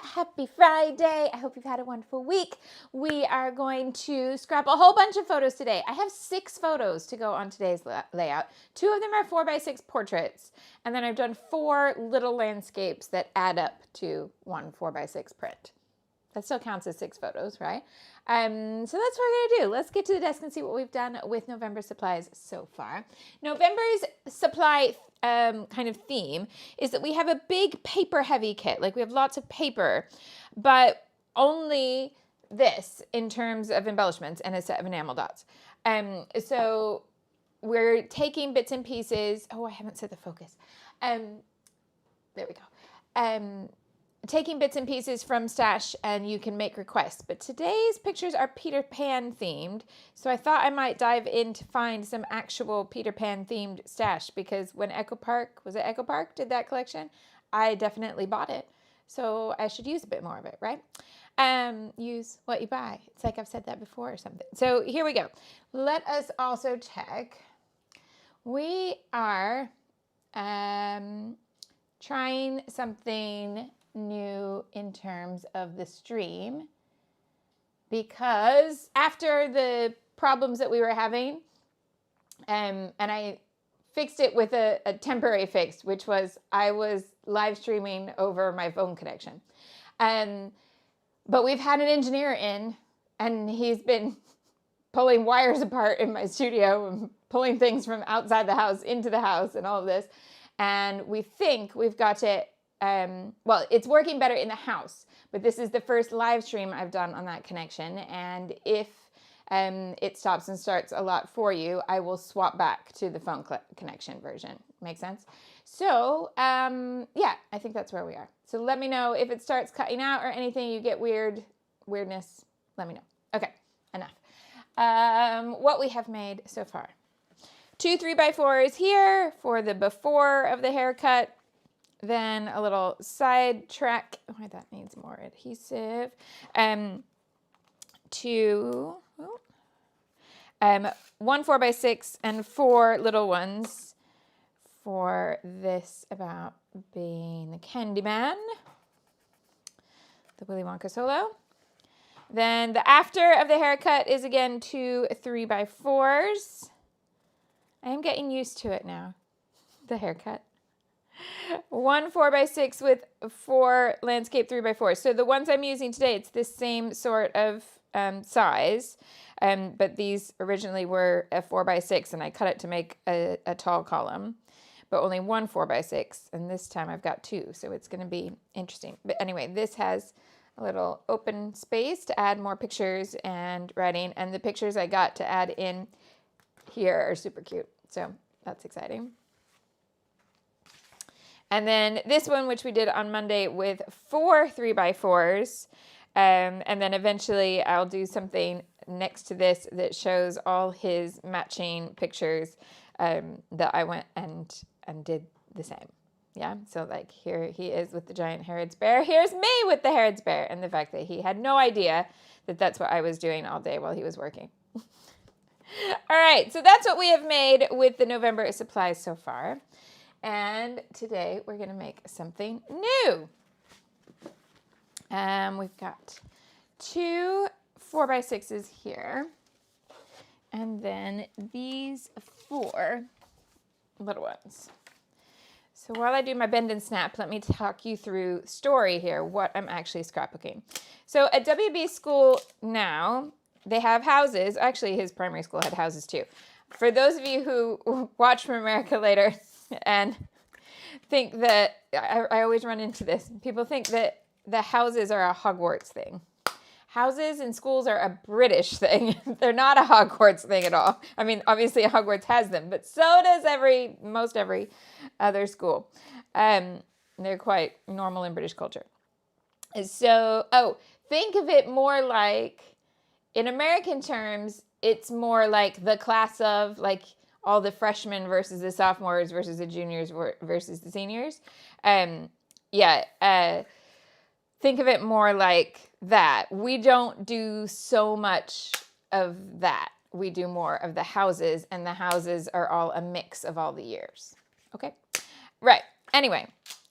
Happy Friday. I hope you've had a wonderful week. We are going to scrap a whole bunch of photos today. I have 6 photos to go on today's layout. 2 of them are 4x6 portraits, and then I've done 4 little landscapes that add up to one 4x6 print. That still counts as 6 photos, right? So that's what we're gonna do. Let's get to the desk and see what we've done with November supplies so far. November's supply kind of theme is that we have a big paper heavy kit. Like we have lots of paper, but only this in terms of embellishments and a set of enamel dots. So we're taking bits and pieces. Oh, I haven't set the focus. There we go. Taking bits and pieces from Stash, and you can make requests. But today's pictures are Peter Pan themed, so I thought I might dive in to find some actual Peter Pan themed Stash, because when Echo Park did that collection, I definitely bought it. So I should use a bit more of it, right? Use what you buy. It's like I've said that before or something. So here we go. Let us also check. We are trying something new in terms of the stream, because after the problems that we were having, and I fixed it with a temporary fix, which was I was live streaming over my phone connection. But we've had an engineer in, and he's been pulling wires apart in my studio and pulling things from outside the house into the house and all of this. And we think we've got it. Well, it's working better in the house, but this is the first live stream I've done on that connection. And if it stops and starts a lot for you, I will swap back to the phone connection version. Make sense? So, yeah, I think that's where we are. So let me know if it starts cutting out or anything, you get weirdness, let me know. Okay, enough. What we have made so far. 2 3x4s here for the before of the haircut. Then a little side track. Oh, that needs more adhesive. 1 4x6 and 4 little ones for this about being the Candyman, the Willy Wonka solo. Then the after of the haircut is again 2 3x4s. I am getting used to it now, the haircut. 1 4x6 with 4 landscape 3x4. So the ones I'm using today, it's this same sort of size, but these originally were a 4x6, and I cut it to make a tall column, but only 1 4x6, and this time I've got 2, so it's going to be interesting. But anyway, this has a little open space to add more pictures and writing, and the pictures I got to add in here are super cute, so that's exciting. And then this one, which we did on Monday with 4 3x4s. And then eventually I'll do something next to this that shows all his matching pictures that I went and did the same. Yeah, so like here he is with the giant Harrods bear. Here's me with the Harrods bear. And the fact that he had no idea that that's what I was doing all day while he was working. All right, so that's what we have made with the November supplies so far. And today we're going to make something new. We've got 2 4x6s here. And then these 4 little ones. So while I do my bend and snap, let me talk you through story here, what I'm actually scrapbooking. So at WB school now, they have houses. Actually, his primary school had houses too. For those of you who watch From America Later, and think that, I always run into this. People think that the houses are a Hogwarts thing. Houses and schools are a British thing. They're not a Hogwarts thing at all. I mean, obviously Hogwarts has them, but so does most every other school. They're quite normal in British culture. So, think of it more like, in American terms, it's more like the class of, like, all the freshmen versus the sophomores versus the juniors versus the seniors. Think of it more like that. We don't do so much of that. We do more of the houses, and the houses are all a mix of all the years. Okay? Right. Anyway,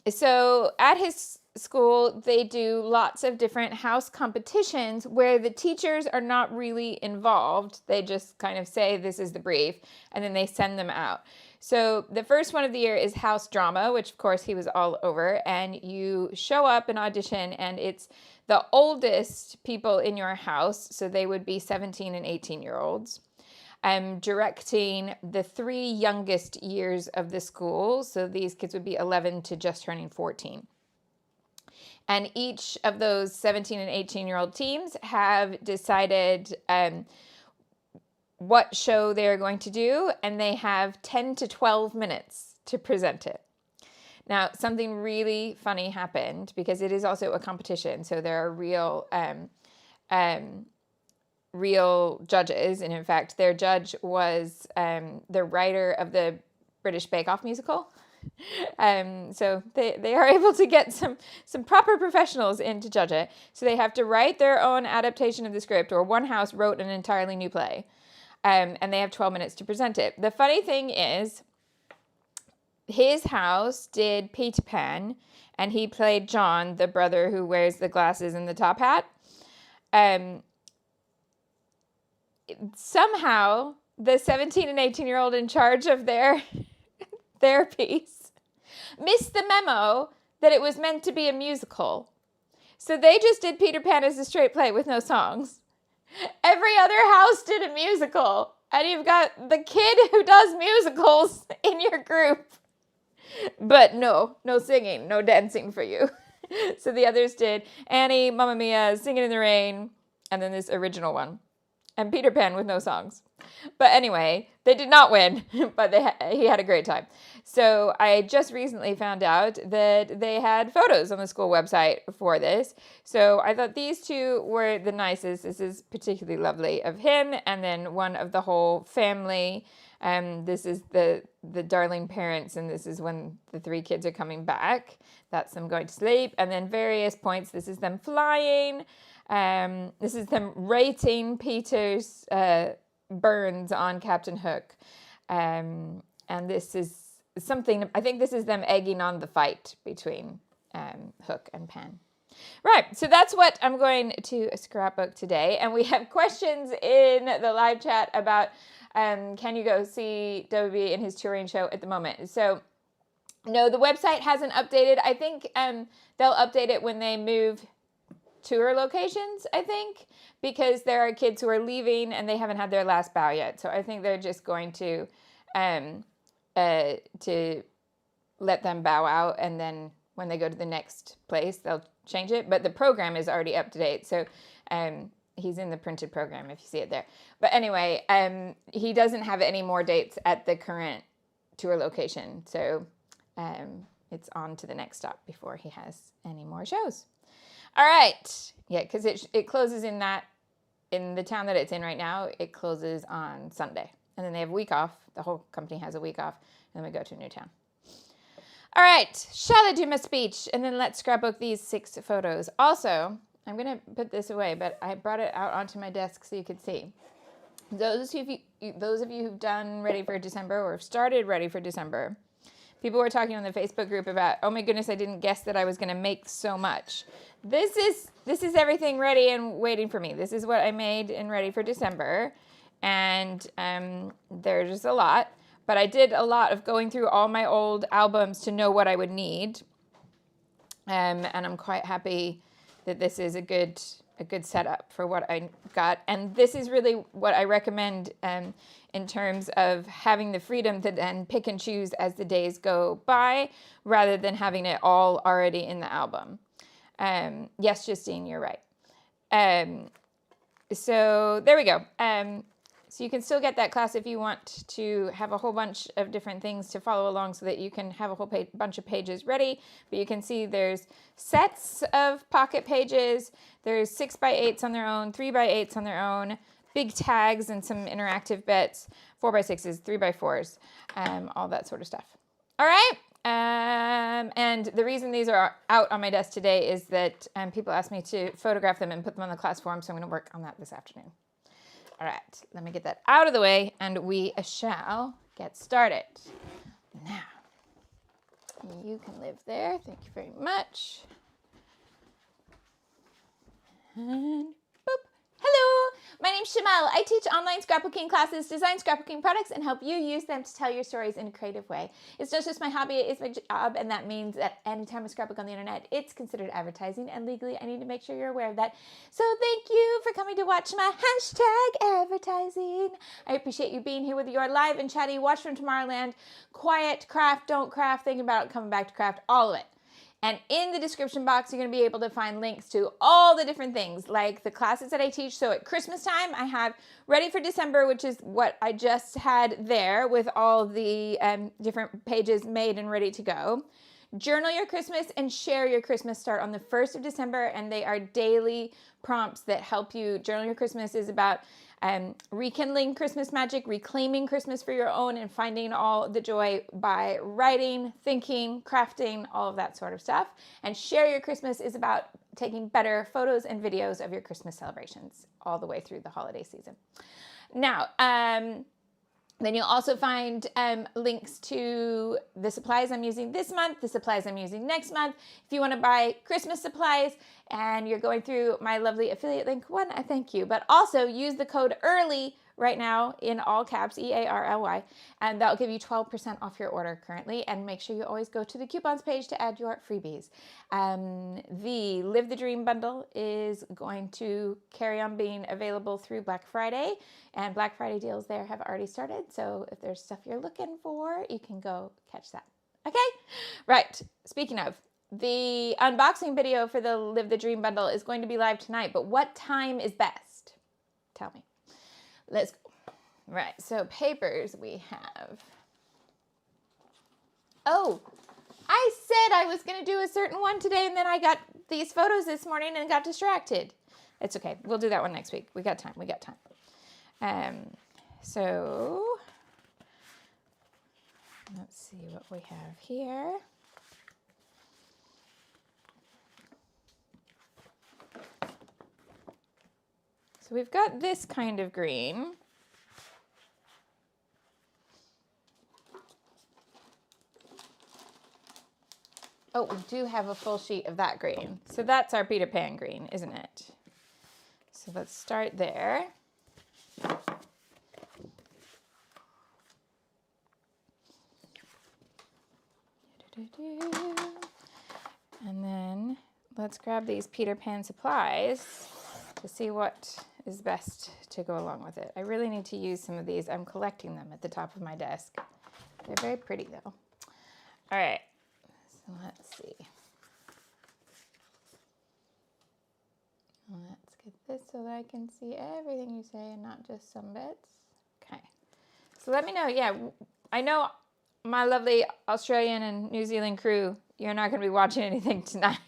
so at his school, they do lots of different house competitions where the teachers are not really involved. They just kind of say, this is the brief, and then they send them out. So the first one of the year is house drama, which of course he was all over, and you show up and audition, and it's the oldest people in your house, so they would be 17 and 18-year-olds. Directing the 3 youngest years of the school, so these kids would be 11 to just turning 14. And each of those 17 and 18-year-old teams have decided what show they're going to do, and they have 10 to 12 minutes to present it. Now, something really funny happened because it is also a competition, so there are real judges, and in fact, their judge was the writer of the British Bake Off musical. So they are able to get some proper professionals in to judge it. So they have to write their own adaptation of the script, or one house wrote an entirely new play, and they have 12 minutes to present it. The funny thing is, his house did Peter Pan, and he played John, the brother who wears the glasses and the top hat. Somehow, the 17 and 18-year-old in charge of their piece missed the memo that it was meant to be a musical. So they just did Peter Pan as a straight play with no songs. Every other house did a musical, and you've got the kid who does musicals in your group. But no singing, no dancing for you. So the others did Annie, Mamma Mia, Singing in the Rain, and then this original one. And Peter Pan with no songs. But anyway, they did not win, but he had a great time. So I just recently found out that they had photos on the school website for this. So I thought these two were the nicest. This is particularly lovely of him, and then one of the whole family. This is the darling parents, and this is when the 3 kids are coming back. That's them going to sleep. And then various points. This is them flying. This is them rating Peter's burns on Captain Hook. And this is something, I think this is them egging on the fight between Hook and Pan. Right, so that's what I'm going to scrapbook today. And we have questions in the live chat about can you go see WB in his touring show at the moment. So no, the website hasn't updated. I think they'll update it when they move tour locations, I think, because there are kids who are leaving and they haven't had their last bow yet. So I think they're just going to let them bow out, and then when they go to the next place, they'll change it. But the program is already up to date. So he's in the printed program if you see it there. But anyway, he doesn't have any more dates at the current tour location. So it's on to the next stop before he has any more shows. All right. Yeah, because it closes in the town that it's in right now. It closes on Sunday. And then they have a week off. The whole company has a week off. And then we go to a new town. All right. Shall I do my speech? And then let's scrapbook these 6 photos. Also, I'm going to put this away, but I brought it out onto my desk so you could see. Those of you who've done Ready for December or have started Ready for December, people were talking on the Facebook group about, oh my goodness, I didn't guess that I was going to make so much. This is everything ready and waiting for me. This is what I made in Ready for December, and there's just a lot. But I did a lot of going through all my old albums to know what I would need, and I'm quite happy that this is a good setup for what I got. And this is really what I recommend in terms of having the freedom to then pick and choose as the days go by, rather than having it all already in the album. Yes, Justine, you're right. So there we go. So you can still get that class if you want to have a whole bunch of different things to follow along so that you can have a whole bunch of pages ready. But you can see there's sets of pocket pages. There's 6x8s on their own, 3x8s on their own, big tags and some interactive bits, 4x6s, 3x4s, all that sort of stuff. All right. And the reason these are out on my desk today is that people asked me to photograph them and put them on the class forum, so I'm going to work on that this afternoon. All right, let me get that out of the way, and we shall get started. Now, you can live there. Thank you very much. And boop. Hello, my name's Shimelle. I teach online scrapbooking classes, design scrapbooking products, and help you use them to tell your stories in a creative way. It's not just my hobby, it's my job, and that means that anytime I scrapbook on the internet, it's considered advertising, and legally I need to make sure you're aware of that. So thank you for coming to watch my hashtag advertising. I appreciate you being here, whether you're live and chatty, watch from Tomorrowland, quiet, craft, don't craft, thinking about coming back to craft, all of it. And in the description box, you're going to be able to find links to all the different things, like the classes that I teach. So at Christmas time, I have Ready for December, which is what I just had there with all the different pages made and ready to go. Journal Your Christmas and Share Your Christmas start on the 1st of December, and they are daily prompts that help you. Journal Your Christmas is about rekindling Christmas magic, reclaiming Christmas for your own, and finding all the joy by writing, thinking, crafting, all of that sort of stuff. And Share Your Christmas is about taking better photos and videos of your Christmas celebrations all the way through the holiday season. Now, then you'll also find links to the supplies I'm using this month, the supplies I'm using next month. If you want to buy Christmas supplies and you're going through my lovely affiliate link, one, I thank you. But also use the code EARLY right now in all caps, EARLY, and that'll give you 12% off your order currently. And make sure you always go to the coupons page to add your freebies. The Live the Dream bundle is going to carry on being available through Black Friday, and Black Friday deals there have already started. So if there's stuff you're looking for, you can go catch that. Okay, right. Speaking of, the unboxing video for the Live the Dream bundle is going to be live tonight, but what time is best? Tell me. Let's go. Right, so papers we have. Oh, I said I was going to do a certain one today, and then I got these photos this morning and got distracted. It's okay. We'll do that one next week. We got time. We got time. So let's see what we have here. So we've got this kind of green. Oh, we do have a full sheet of that green. So that's our Peter Pan green, isn't it? So let's start there. And then let's grab these Peter Pan supplies to see what is best to go along with it. I really need to use some of these. I'm collecting them at the top of my desk. They're very pretty though. All right, so let's see. Let's get this so that I can see everything you say and not just some bits. Okay, so let me know. Yeah, I know my lovely Australian and New Zealand crew, you're not going to be watching anything tonight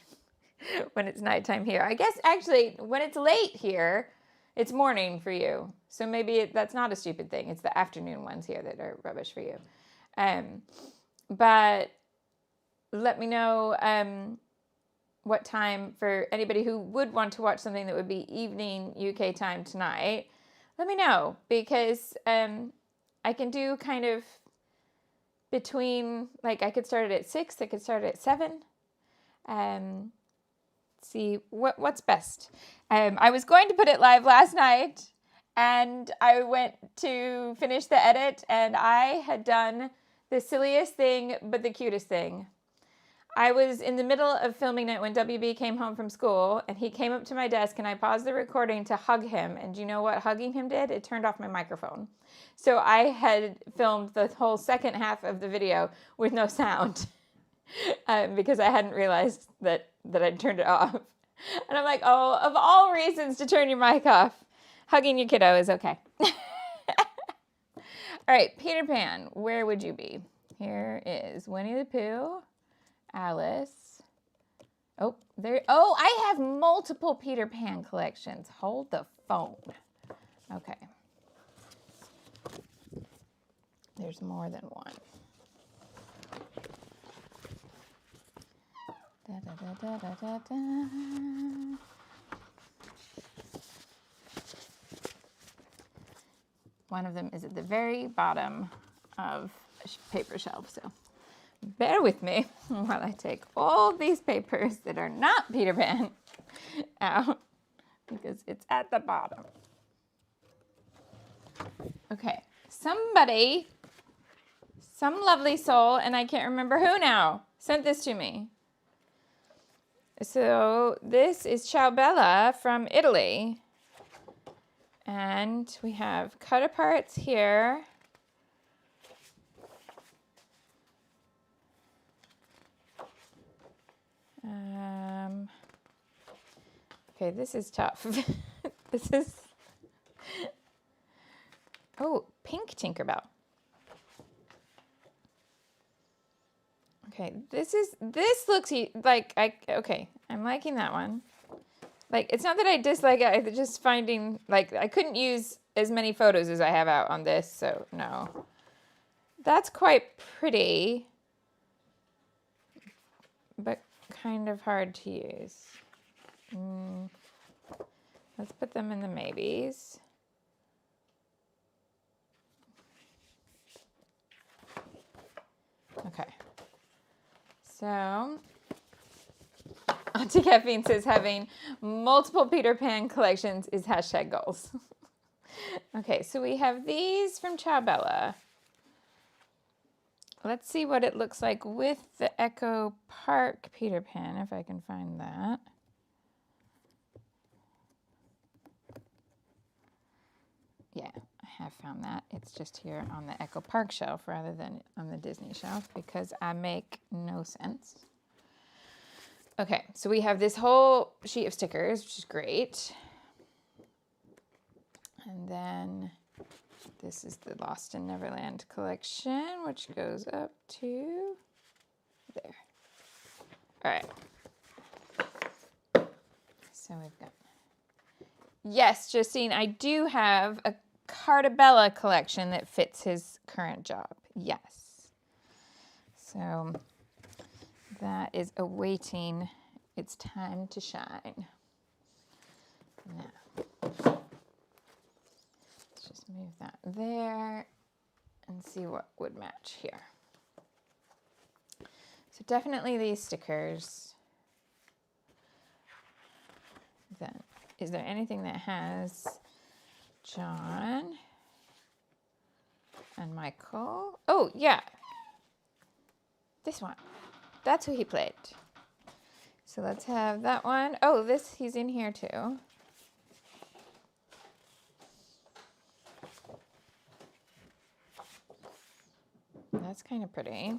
when it's nighttime here. I guess actually when it's late here, it's morning for you. So maybe that's not a stupid thing. It's the afternoon ones here that are rubbish for you. But let me know what time for anybody who would want to watch something that would be evening UK time tonight. Let me know, because I can do kind of between, like I could start it at 6, I could start it at 7. See what's best. I was going to put it live last night, and I went to finish the edit, and I had done the silliest thing but the cutest thing. I was in the middle of filming it when WB came home from school, and he came up to my desk, and I paused the recording to hug him, and do you know what hugging him did? It turned off my microphone. So I had filmed the whole second half of the video with no sound because I hadn't realized that I'd turned it off. And I'm like, oh, of all reasons to turn your mic off, hugging your kiddo is okay. All right, Peter Pan, where would you be? Here is Winnie the Pooh, Alice. Oh, there. Oh, I have multiple Peter Pan collections. Hold the phone. Okay. There's more than one. Da, da, da, da, da, da. One of them is at the very bottom of a paper shelf, so bear with me while I take all these papers that are not Peter Pan out. because it's at the bottom. Okay, some lovely soul, and I can't remember who now, sent this to me. So this is Ciao Bella from Italy. And we have cut aparts here. Okay, this is tough. This is, oh, pink Tinkerbell. Okay, this looks like, okay, I'm liking that one. Like, it's not that I dislike it, I'm just finding, like, I couldn't use as many photos as I have out on this, so no. That's quite pretty, but kind of hard to use. Let's put them in the maybes. Okay. So, Auntie Caffeine says having multiple Peter Pan collections is #goals. Okay, so we have these from Ciao Bella. Let's see what it looks like with the Echo Park Peter Pan, if I can find that. Yeah, I have found that. It's just here on the Echo Park shelf rather than on the Disney shelf because I make no sense. Okay, so we have this whole sheet of stickers, which is great. And then this is the Lost in Neverland collection, which goes up to there. All right. So we've got, yes, Justine, I do have a Cartabella collection that fits his current job. Yes. So that is awaiting its time to shine. Now, let's just move that there and see what would match here. So definitely these stickers. Then, is there anything that has John and Michael? Oh, yeah. This one. That's who he played. So let's have that one. Oh, this, he's in here too. That's kind of pretty.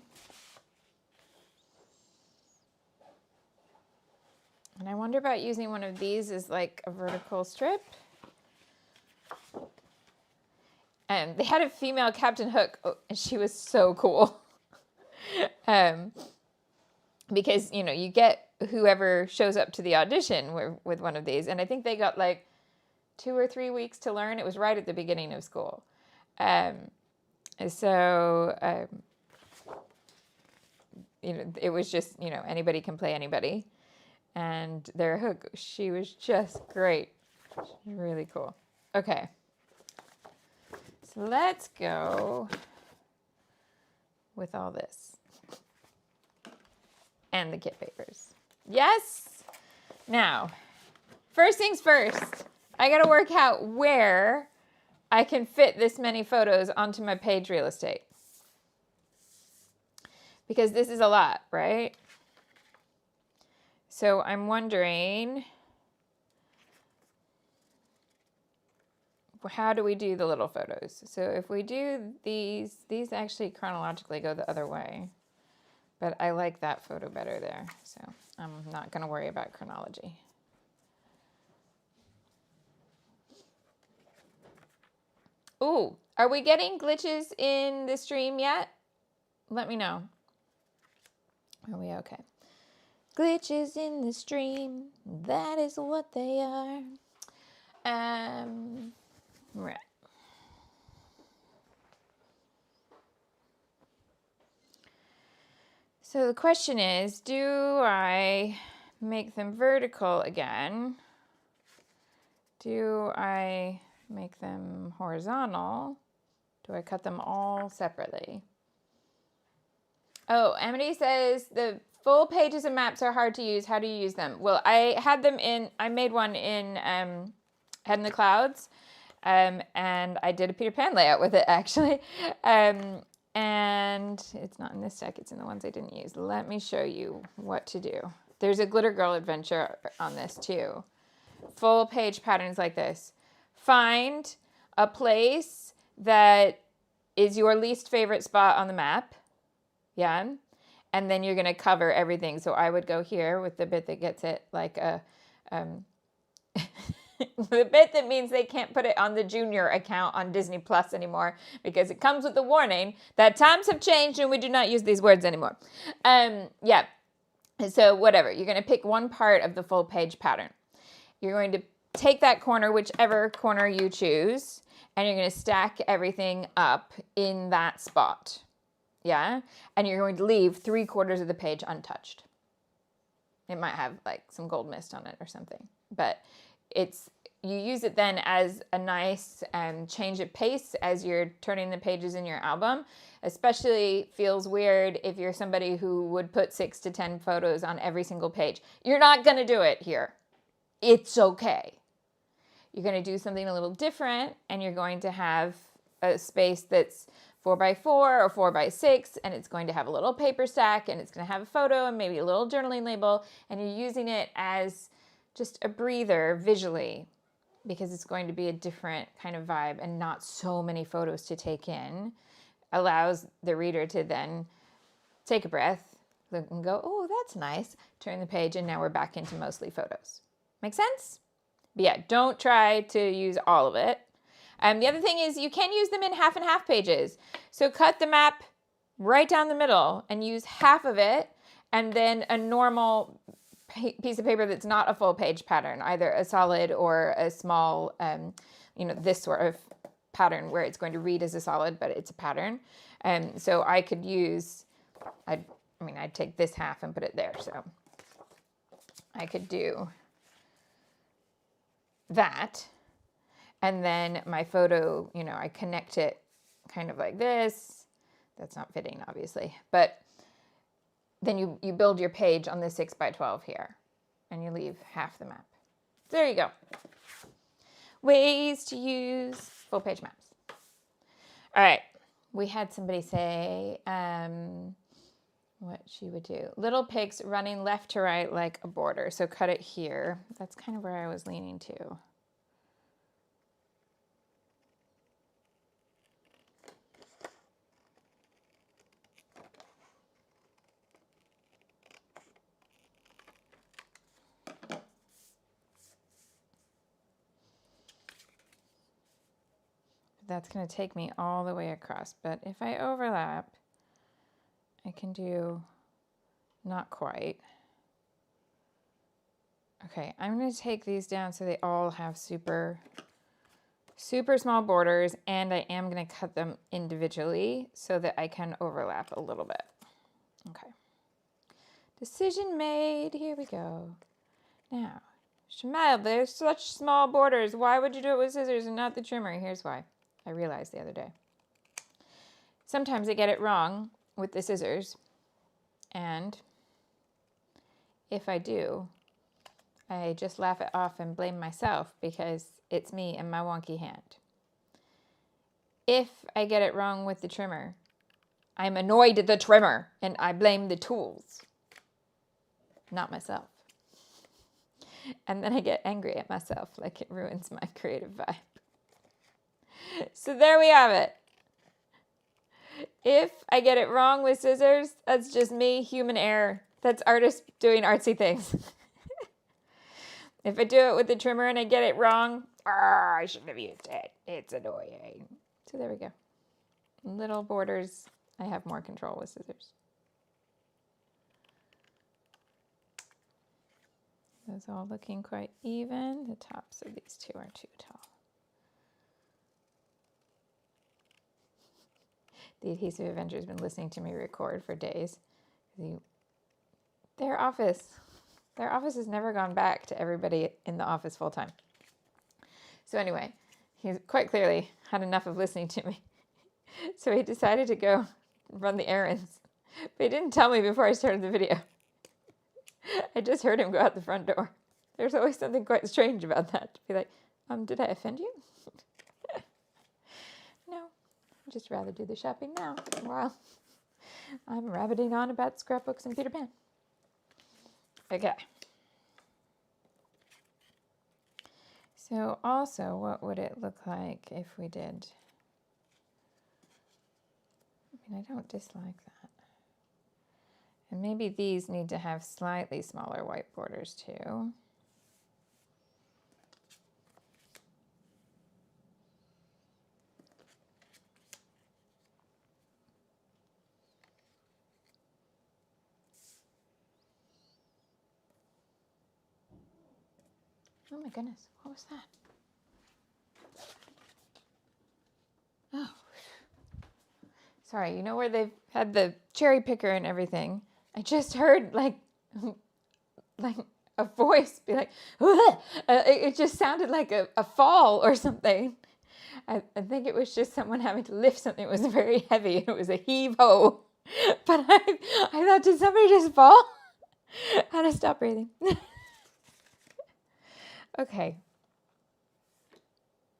And I wonder about using one of these as like a vertical strip. And they had a female Captain Hook, and she was so cool. Because, you know, you get whoever shows up to the audition with one of these. And I think they got like 2 or 3 weeks to learn. It was right at the beginning of school. So, you know, it was just, you know, anybody can play anybody. And their Hook, she was just great. Really cool. Okay. So let's go with all this. And the kit papers. Yes? Now, first things first, I gotta work out where I can fit this many photos onto my page real estate. Because this is a lot, right? So I'm wondering, how do we do the little photos? So if we do these actually chronologically go the other way. But I like that photo better there, so I'm not going to worry about chronology. Ooh, are we getting glitches in the stream yet? Let me know. Are we okay? Glitches in the stream, that is what they are. Right. So the question is, do I make them vertical again? Do I make them horizontal? Do I cut them all separately? Oh, Amity says the Full pages of maps are hard to use. How do you use them? Well, I made one in Head in the Clouds, and I did a Peter Pan layout with it, actually. And it's not in this deck, it's in the ones I didn't use. Let me show you what to do. There's a Glitter Girl adventure on this too. Full page patterns like this. Find a place that is your least favorite spot on the map. Yeah. And then you're going to cover everything. So I would go here with the bit that gets it like a, the bit that means they can't put it on the junior account on Disney Plus anymore because it comes with the warning that times have changed and we do not use these words anymore. Yeah. So whatever, you're going to pick one part of the full page pattern. You're going to take that corner, whichever corner you choose, and you're going to stack everything up in that spot. Yeah. And you're going to leave 3/4 of the page untouched. It might have like some gold mist on it or something, but you use it then as a nice change of pace as you're turning the pages in your album. Especially feels weird if you're somebody who would put 6 to 10 photos on every single page. You're not going to do it here. It's okay. You're going to do something a little different, and you're going to have a space that's 4x4 or 4x6, and it's going to have a little paper stack, and it's going to have a photo and maybe a little journaling label, and you're using it as just a breather visually because it's going to be a different kind of vibe and not so many photos to take in. Allows the reader to then take a breath, look and go, oh, that's nice. Turn the page, and now we're back into mostly photos. Make sense? But yeah, don't try to use all of it. The other thing is you can use them in half and half pages. So cut the map right down the middle and use half of it, and then a normal piece of paper that's not a full page pattern, either a solid or a small, this sort of pattern where it's going to read as a solid, but it's a pattern. So I could use, I'd take this half and put it there. So I could do that. And then my photo, I connect it kind of like this. That's not fitting, obviously. But then you build your page on the 6x12 here, and you leave half the map. So there you go. Ways to use full page maps. All right. We had somebody say what she would do. Little pigs running left to right like a border. So cut it here. That's kind of where I was leaning to. That's going to take me all the way across. But if I overlap, I can do not quite. Okay, I'm going to take these down so they all have super small borders, and I am going to cut them individually so that I can overlap a little bit. Okay. Decision made. Here we go. Now, Shimelle, there's such small borders. Why would you do it with scissors and not the trimmer? Here's why. I realized the other day. Sometimes I get it wrong with the scissors, and if I do, I just laugh it off and blame myself because it's me and my wonky hand. If I get it wrong with the trimmer, I'm annoyed at the trimmer and I blame the tools, not myself. And then I get angry at myself, like it ruins my creative vibe. So there we have it. If I get it wrong with scissors, that's just me, human error. That's artists doing artsy things. If I do it with the trimmer and I get it wrong, I shouldn't have used it. It's annoying. So there we go. Little borders, I have more control with scissors. Those all looking quite even. The tops of these two are too tall. The Adhesive Avenger has been listening to me record for days. Their office has never gone back to everybody in the office full time. So anyway, he quite clearly had enough of listening to me. So he decided to go run the errands. But he didn't tell me before I started the video. I just heard him go out the front door. There's always something quite strange about that. To be like, did I offend you? No, I'd just rather do the shopping now while I'm rabbiting on about scrapbooks and Peter Pan. Okay. So also, what would it look like if we did? I mean, I don't dislike that. And maybe these need to have slightly smaller white borders too. Oh my goodness, what was that? Oh, sorry, you know where they've had the cherry picker and everything? I just heard like a voice be like, it just sounded like a fall or something. I think it was just someone having to lift something. It was very heavy. It was a heave-ho. But I thought, did somebody just fall? I had to stop breathing. Okay.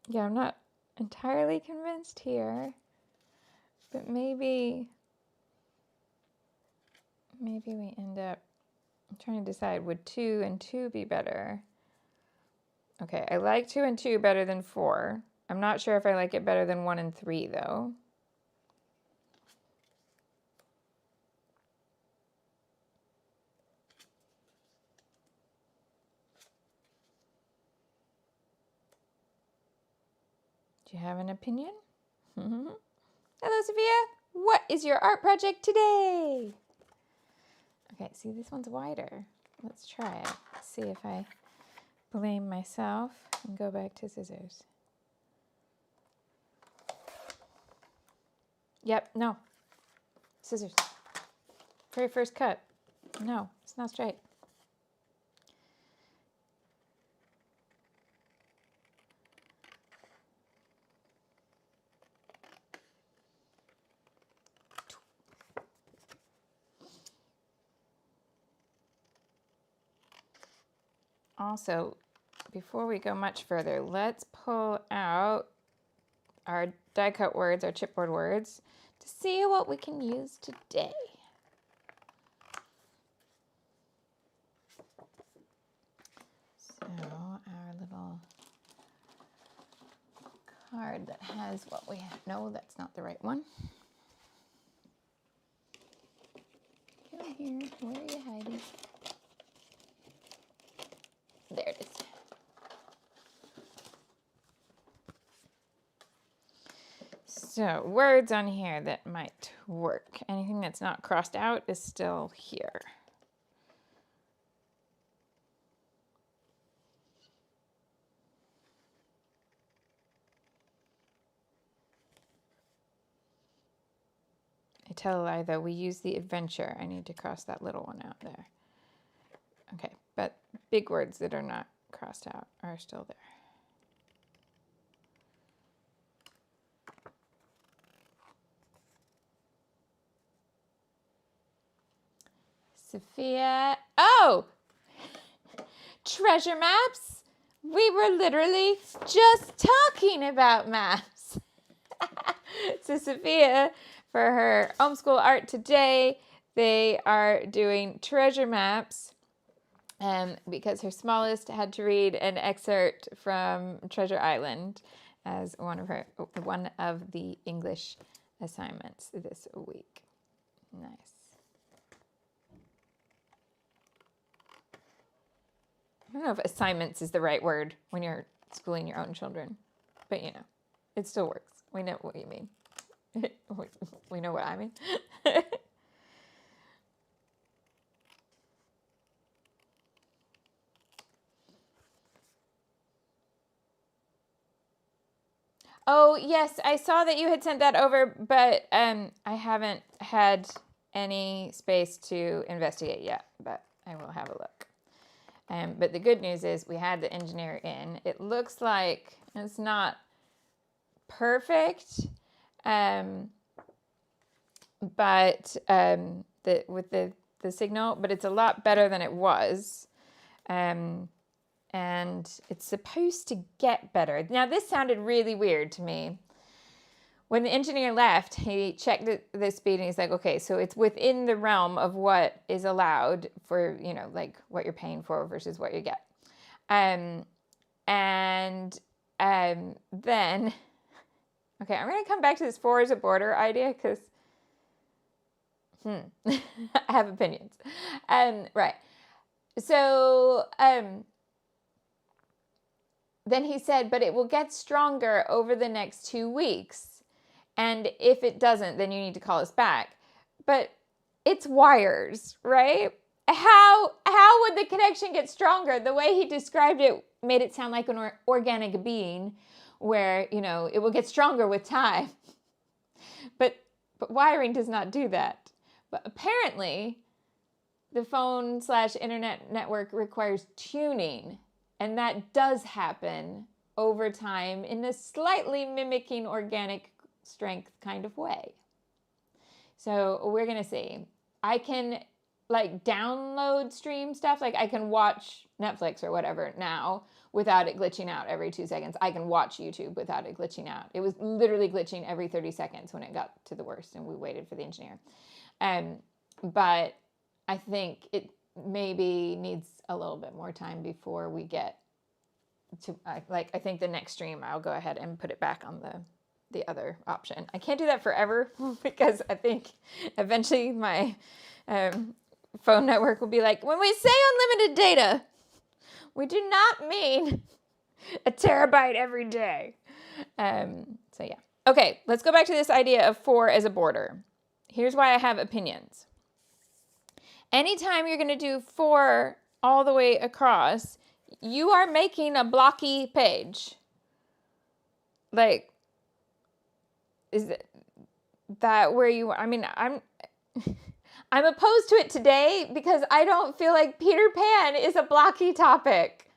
Yeah, I'm not entirely convinced here. But maybe we end up, I'm trying to decide, would 2 and 2 be better? Okay, I like 2 and 2 better than 4. I'm not sure if I like it better than 1 and 3, though. Do you have an opinion? Hello, Sophia. What is your art project today? Okay, see, this one's wider. Let's try it. Let's see if I blame myself and go back to scissors. Yep, no. Scissors. Very first cut. No, it's not straight. Also, before we go much further, let's pull out our die cut words, our chipboard words, to see what we can use today. So our little card that has what we have. No, that's not the right one. Come here. Where are you hiding? There it is. So words on here that might work. Anything that's not crossed out is still here. I tell a lie though, we use the adventure. I need to cross that little one out there. Okay, but big words that are not crossed out are still there. Sophia, oh, treasure maps. We were literally just talking about maps. So Sophia, for her homeschool art today, they are doing treasure maps. Because her smallest had to read an excerpt from Treasure Island as one of the English assignments this week. Nice. I don't know if assignments is the right word when you're schooling your own children, but you know, it still works. We know what you mean. We know what I mean. Oh, yes, I saw that you had sent that over, but I haven't had any space to investigate yet, but I will have a look. But the good news is we had the engineer in. It looks like it's not perfect, but with the the signal, but it's a lot better than it was. And it's supposed to get better. Now, this sounded really weird to me. When the engineer left, he checked the speed and he's like, okay, so it's within the realm of what is allowed for, you know, like what you're paying for versus what you get. Then, okay, I'm going to come back to this 4 as a border idea because I have opinions. Right. So, then he said, but it will get stronger over the next 2 weeks. And if it doesn't, then you need to call us back. But it's wires, right? How would the connection get stronger? The way he described it made it sound like an organic being where, you know, it will get stronger with time. But wiring does not do that. But apparently, the phone/internet network requires tuning. And that does happen over time in a slightly mimicking organic strength kind of way. So we're going to see. I can like download stream stuff. Like I can watch Netflix or whatever now without it glitching out every 2 seconds. I can watch YouTube without it glitching out. It was literally glitching every 30 seconds when it got to the worst and we waited for the engineer. But I think it maybe needs a little bit more time before we get to, I think the next stream I'll go ahead and put it back on the other option. I can't do that forever because I think eventually my phone network will be like, when we say unlimited data, we do not mean a terabyte every day. So yeah. Okay, let's go back to this idea of 4 as a border. Here's why I have opinions. Anytime you're going to do 4 all the way across, you are making a blocky page. Like, is that where you, I mean, I'm opposed to it today because I don't feel like Peter Pan is a blocky topic.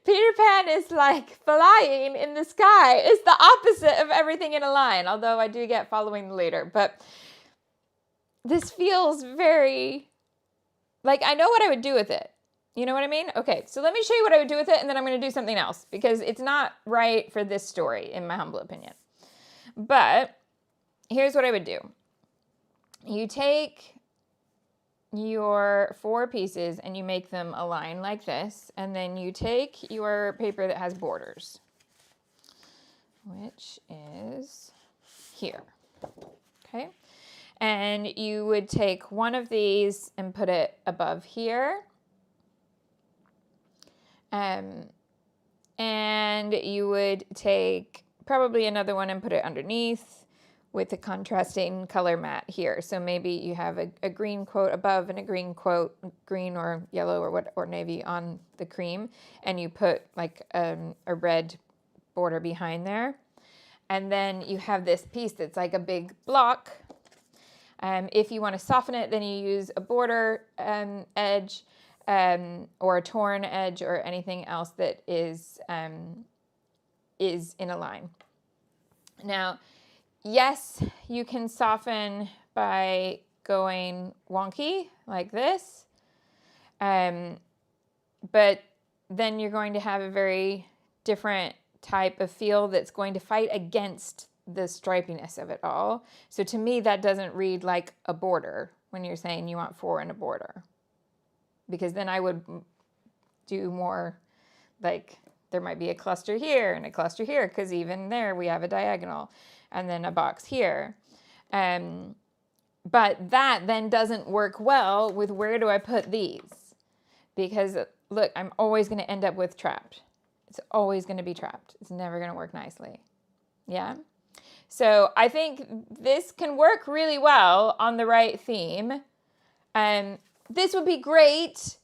Peter Pan is like flying in the sky. It's the opposite of everything in a line, although I do get following the leader. But this feels very, like I know what I would do with it. You know what I mean? Okay, so let me show you what I would do with it, and then I'm going to do something else because it's not right for this story, in my humble opinion. But here's what I would do. You take your 4 pieces and you make them align like this, and then you take your paper that has borders, which is here, okay? And you would take one of these and put it above here, and you would take probably another one and put it underneath with a contrasting color mat here. So maybe you have a green quote above and a green quote, green or yellow or navy on the cream, and you put like a red border behind there. And then you have this piece that's like a big block. If you want to soften it, then you use a border edge or a torn edge or anything else that is in a line. Now, yes, you can soften by going wonky like this, but then you're going to have a very different type of feel that's going to fight against the stripiness of it all. So to me, that doesn't read like a border when you're saying you want 4 in a border, because then I would do more like there might be a cluster here and a cluster here, because even there we have a diagonal and then a box here. But that then doesn't work well with where do I put these? Because look, I'm always going to end up with trapped. It's always going to be trapped. It's never going to work nicely. Yeah? So I think this can work really well on the right theme. This would be great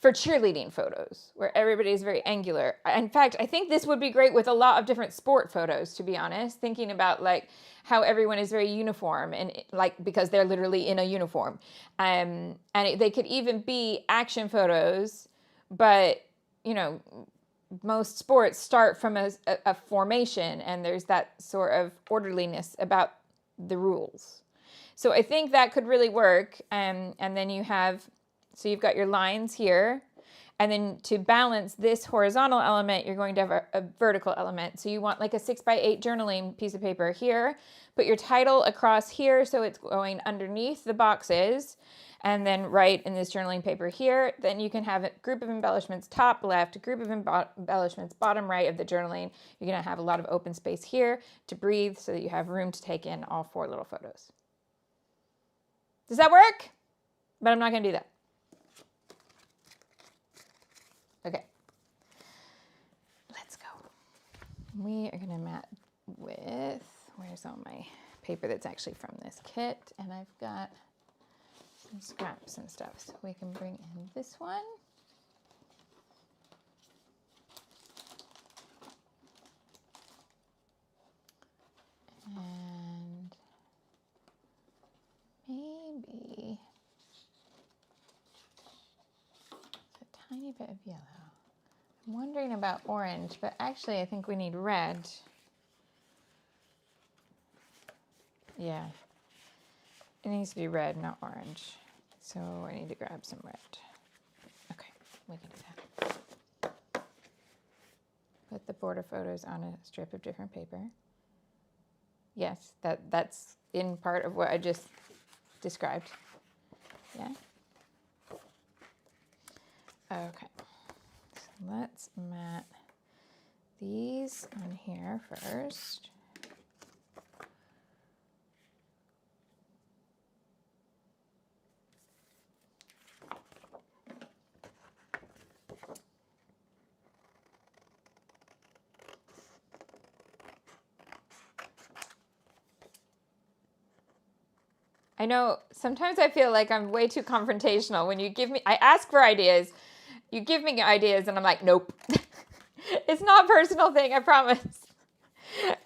for cheerleading photos where everybody's very angular. In fact, I think this would be great with a lot of different sport photos, to be honest, thinking about like how everyone is very uniform and like because they're literally in a uniform. And they could even be action photos, but you know, most sports start from a formation and there's that sort of orderliness about the rules. So I think that could really work. And then you have, so you've got your lines here. And then to balance this horizontal element, you're going to have a vertical element. So you want like a 6x8 journaling piece of paper here. Put your title across here so it's going underneath the boxes. And then right in this journaling paper here, then you can have a group of embellishments top left, group of embellishments bottom right of the journaling. You're going to have a lot of open space here to breathe so that you have room to take in all 4 little photos. Does that work? But I'm not going to do that. Okay, let's go. We are gonna mat with, where's all my paper that's actually from this kit? And I've got some scraps and stuff. So we can bring in this one. And maybe a tiny bit of yellow. I'm wondering about orange, but actually I think we need red. Yeah, it needs to be red, not orange. So I need to grab some red. Okay, we can do that. Put the border photos on a strip of different paper. Yes, that's in part of what I just described. Yeah. Okay. Let's mat these on here first. I know sometimes I feel like I'm way too confrontational when you give me, I ask for ideas, you give me ideas and I'm like, nope. It's not a personal thing, I promise.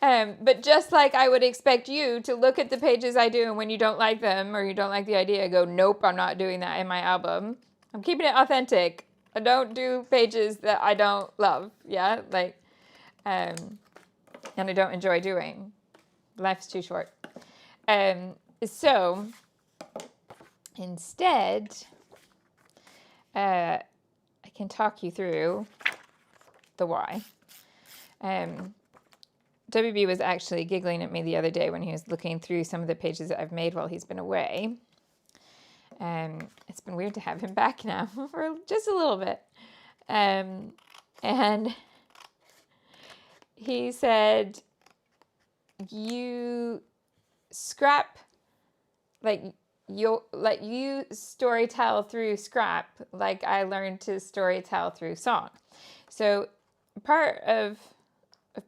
But just like I would expect you to look at the pages I do and when you don't like them or you don't like the idea, go, nope, I'm not doing that in my album. I'm keeping it authentic. I don't do pages that I don't love. Yeah, like, and I don't enjoy doing. Life's too short. So instead, I can talk you through the why. WB was actually giggling at me the other day when he was looking through some of the pages that I've made while he's been away. It's been weird to have him back now for just a little bit. And he said, you scrap, like you storytell through scrap, like I learned to storytell through song. So part of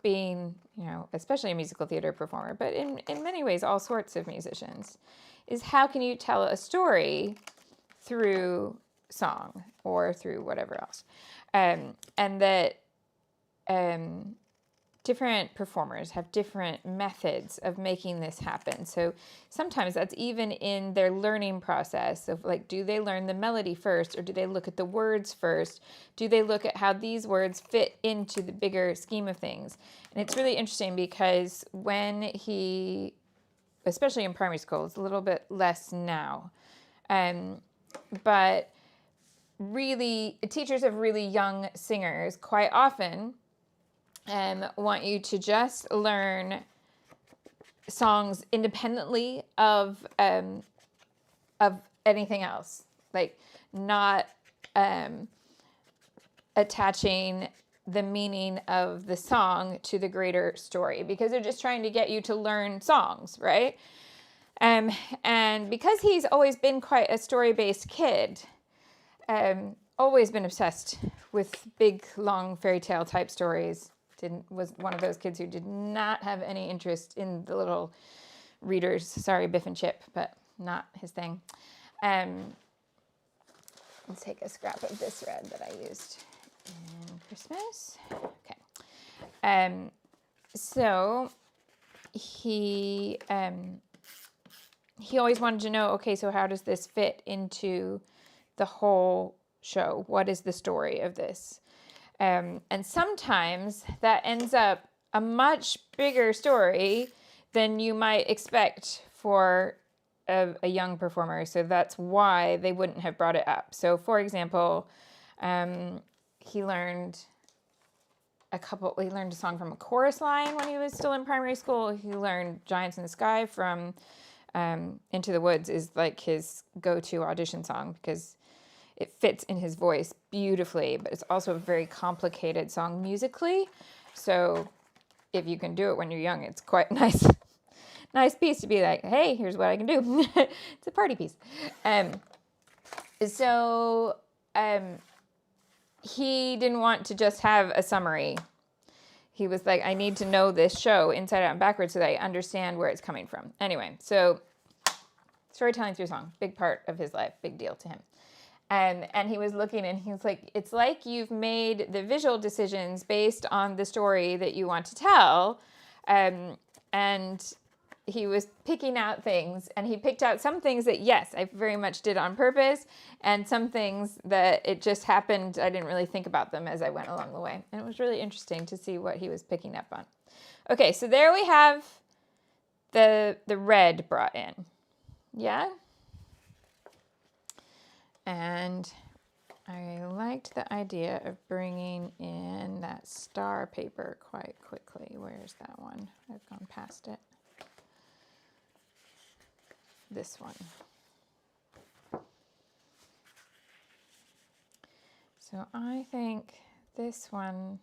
being, you know, especially a musical theater performer, but in many ways, all sorts of musicians, is how can you tell a story through song or through whatever else. And that different performers have different methods of making this happen. So sometimes that's even in their learning process of like, do they learn the melody first or do they look at the words first? Do they look at how these words fit into the bigger scheme of things? And it's really interesting because when he, especially in primary school, it's a little bit less now, but really teachers of really young singers quite often want you to just learn songs independently of anything else, like not attaching the meaning of the song to the greater story, because they're just trying to get you to learn songs, right? And because he's always been quite a story-based kid, always been obsessed with big, long fairy tale type stories. Was one of those kids who did not have any interest in the little readers. Sorry, Biff and Chip, but not his thing. Let's take a scrap of this red that I used in Christmas. Okay. So he always wanted to know, okay, so how does this fit into the whole show? What is the story of this? And sometimes that ends up a much bigger story than you might expect for a young performer, so that's why they wouldn't have brought it up. So, for example, he learned a song from a chorus line when he was still in primary school. He learned Giants in the Sky from Into the Woods is like his go-to audition song because it fits in his voice beautifully, but it's also a very complicated song musically. So if you can do it when you're young, it's quite nice. Nice piece to be like, hey, here's what I can do. It's a party piece. So he didn't want to just have a summary. He was like, I need to know this show inside out and backwards so that I understand where it's coming from. Anyway, so storytelling through song, big part of his life, big deal to him. And he was looking and he was like, it's like you've made the visual decisions based on the story that you want to tell. And he was picking out things, and he picked out some things that, yes, I very much did on purpose, and some things that it just happened. I didn't really think about them as I went along the way. And it was really interesting to see what he was picking up on. Okay, so there we have the red brought in. Yeah? And I liked the idea of bringing in that star paper quite quickly. Where's that one? I've gone past it. This one. So I think this one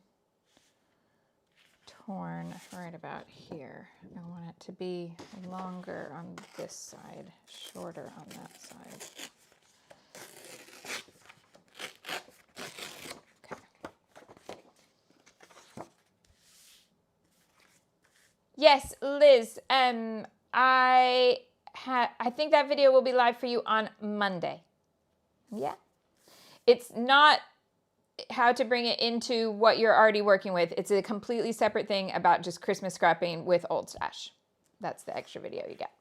torn right about here. I want it to be longer on this side, shorter on that side. Yes, Liz. I think that video will be live for you on Monday. Yeah. It's not how to bring it into what you're already working with. It's a completely separate thing about just Christmas scrapping with Old Stash. That's the extra video you get.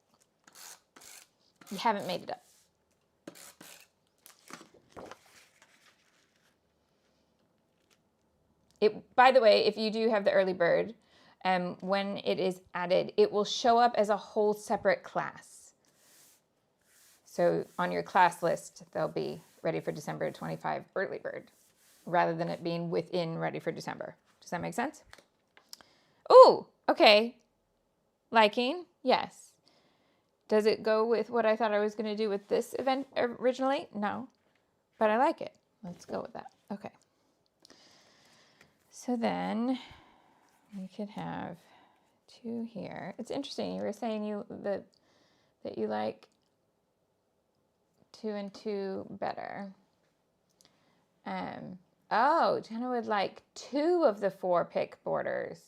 You haven't made it up. By the way, if you do have the early bird, when it is added, it will show up as a whole separate class. So on your class list, they'll be ready for December 25 early bird, rather than it being within ready for December. Does that make sense? Oh, okay. Liking, yes. Does it go with what I thought I was going to do with this event originally? No, but I like it. Let's go with that. Okay. So then we could have two here. It's interesting. You were saying that you like 2 and 2 better. Oh, Jenna would like 2 of the 4 pick borders.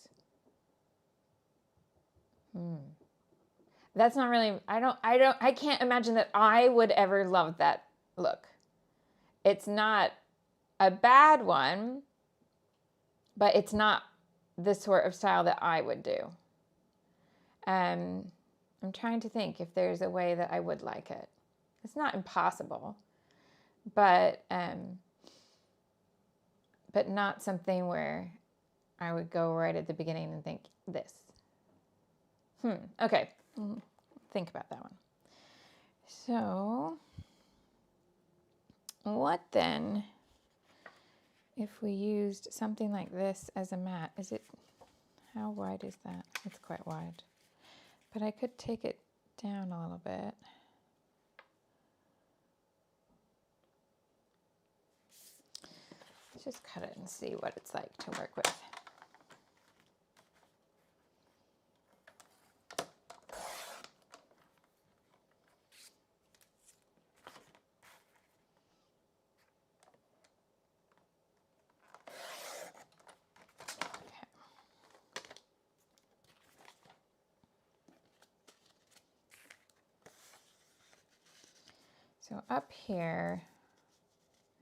That's not really, I can't imagine that I would ever love that look. It's not a bad one, but it's not the sort of style that I would do. I'm trying to think if there's a way that I would like it. It's not impossible, but not something where I would go right at the beginning and think this. Okay. Think about that one. So what then if we used something like this as a mat? How wide is that? It's quite wide. But I could take it down a little bit. Let's just cut it and see what it's like to work with. So up here,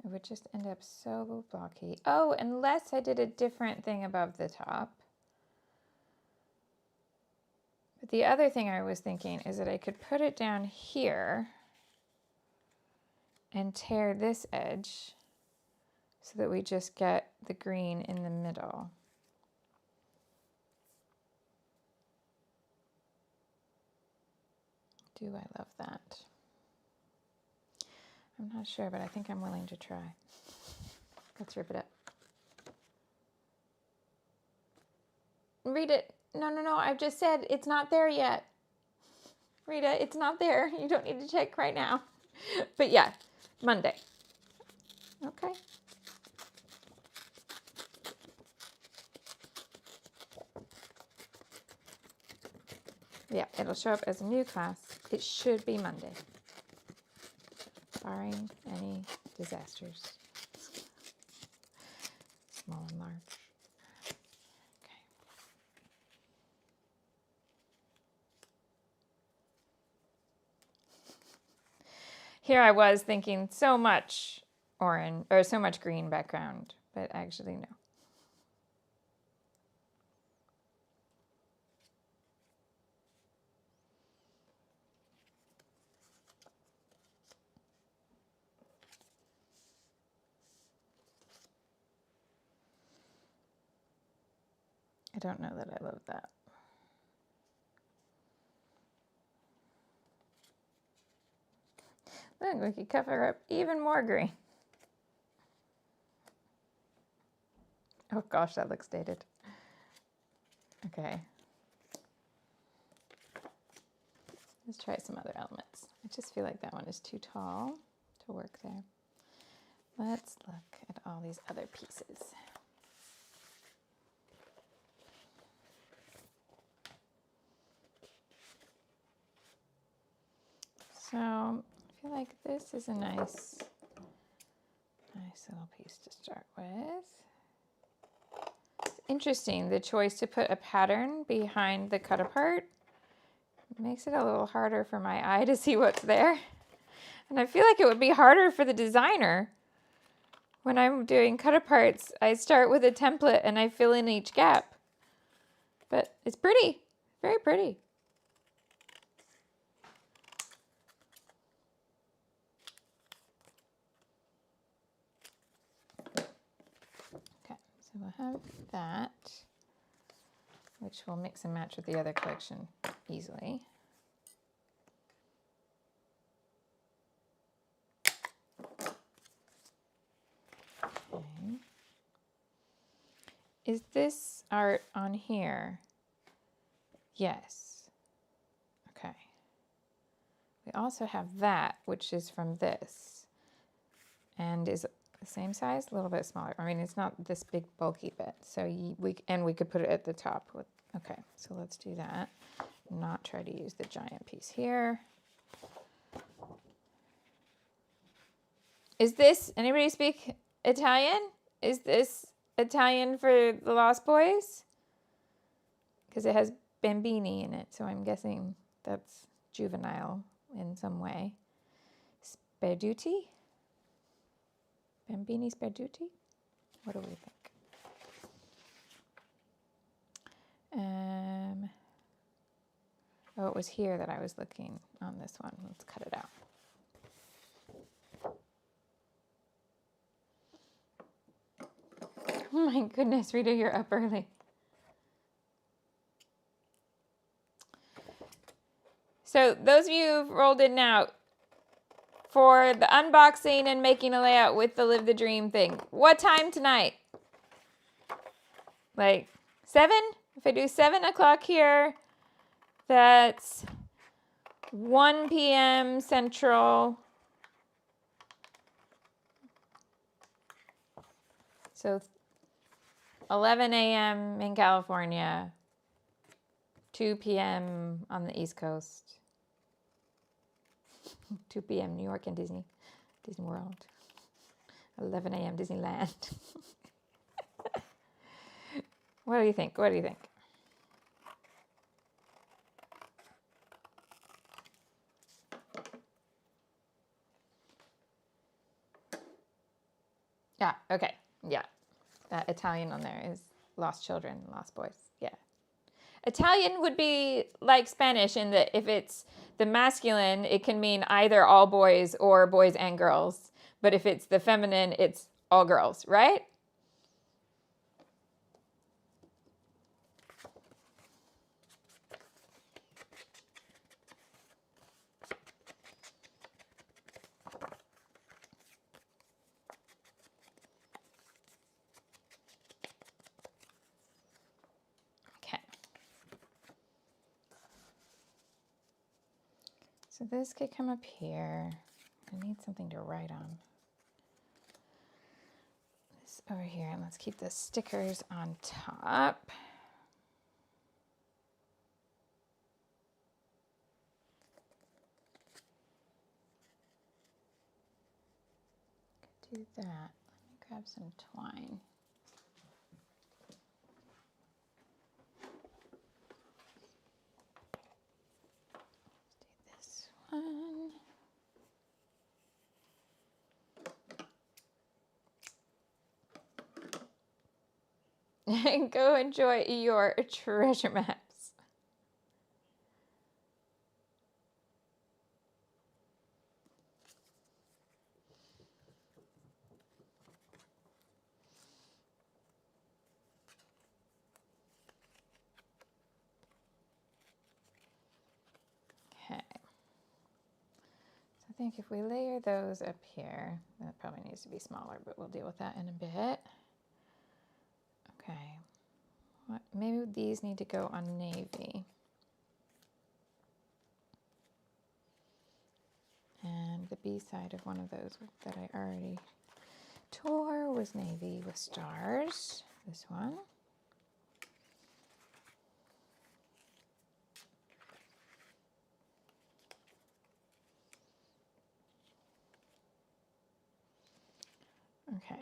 it would just end up so blocky. Oh, unless I did a different thing above the top. But the other thing I was thinking is that I could put it down here and tear this edge so that we just get the green in the middle. Do I love that? I'm not sure, but I think I'm willing to try. Let's rip it up. Read it. No, no, no. I've just said it's not there yet. Rita, it's not there. You don't need to check right now. But yeah, Monday. Okay. Yeah, it'll show up as a new class. It should be Monday, barring any disasters, small and large. Okay. Here I was thinking so much orange or so much green background, but actually no. I don't know that I love that. Look, we could cover up even more green. Oh gosh, that looks dated. Okay. Let's try some other elements. I just feel like that one is too tall to work there. Let's look at all these other pieces. So I feel like this is a nice little piece to start with. It's interesting, the choice to put a pattern behind the cut apart makes it a little harder for my eye to see what's there. And I feel like it would be harder for the designer. When I'm doing cut aparts, I start with a template and I fill in each gap. But it's pretty, very pretty. So we'll have that, which will mix and match with the other collection easily. Okay. Is this art on here? Yes. Okay. We also have that, which is from this, and is the same size, a little bit smaller. I mean, it's not this big bulky bit. So we could put it at the top. Okay, so let's do that. Not try to use the giant piece here. Is this, anybody speak Italian? Is this Italian for the Lost Boys? Because it has bambini in it, so I'm guessing that's juvenile in some way. Sperduti? Bambini Sperduti? What do we think? Oh, it was here that I was looking on this one. Let's cut it out. Oh my goodness, Rita, you're up early. So those of you who've rolled in now, for the unboxing and making a layout with the Live the Dream thing, what time tonight? Like 7? If I do 7 o'clock here, that's 1 p.m. Central. So 11 a.m. in California, 2 p.m. on the East Coast, 2 p.m. New York and Disney World, 11 a.m. Disneyland. What do you think? What do you think? Yeah, okay, yeah. That Italian on there is lost children, lost boys, yeah. Italian would be like Spanish in that if it's the masculine, it can mean either all boys or boys and girls. But if it's the feminine, it's all girls, right? So this could come up here. I need something to write on. This over here, and let's keep the stickers on top. Do that. Let me grab some twine. Let's do this one. And go enjoy your treasure maps. Okay. So I think if we layer those up here, that probably needs to be smaller, but we'll deal with that in a bit. Okay. Maybe these need to go on navy. And the B side of one of those that I already tore was navy with stars. This one. Okay.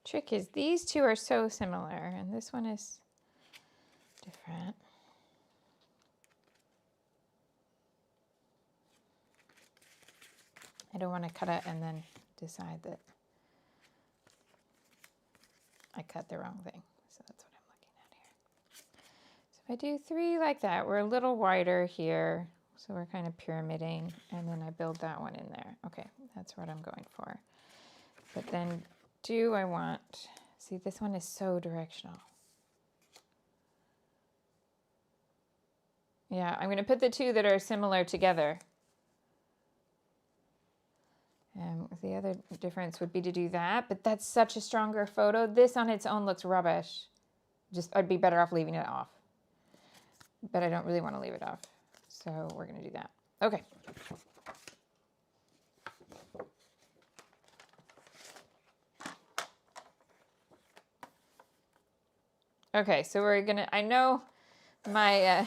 Trick is these two are so similar, and this one is different. I don't want to cut it and then decide that I cut the wrong thing. So that's what I'm looking at here. So if I do 3 like that, we're a little wider here. So we're kind of pyramiding, and then I build that one in there. Okay, that's what I'm going for. But then do I want, see, this one is so directional. Yeah, I'm going to put the 2 that are similar together. The other difference would be to do that, but that's such a stronger photo. This on its own looks rubbish. I'd be better off leaving it off. But I don't really want to leave it off. So we're going to do that. Okay. Okay, so we're going to, I know my,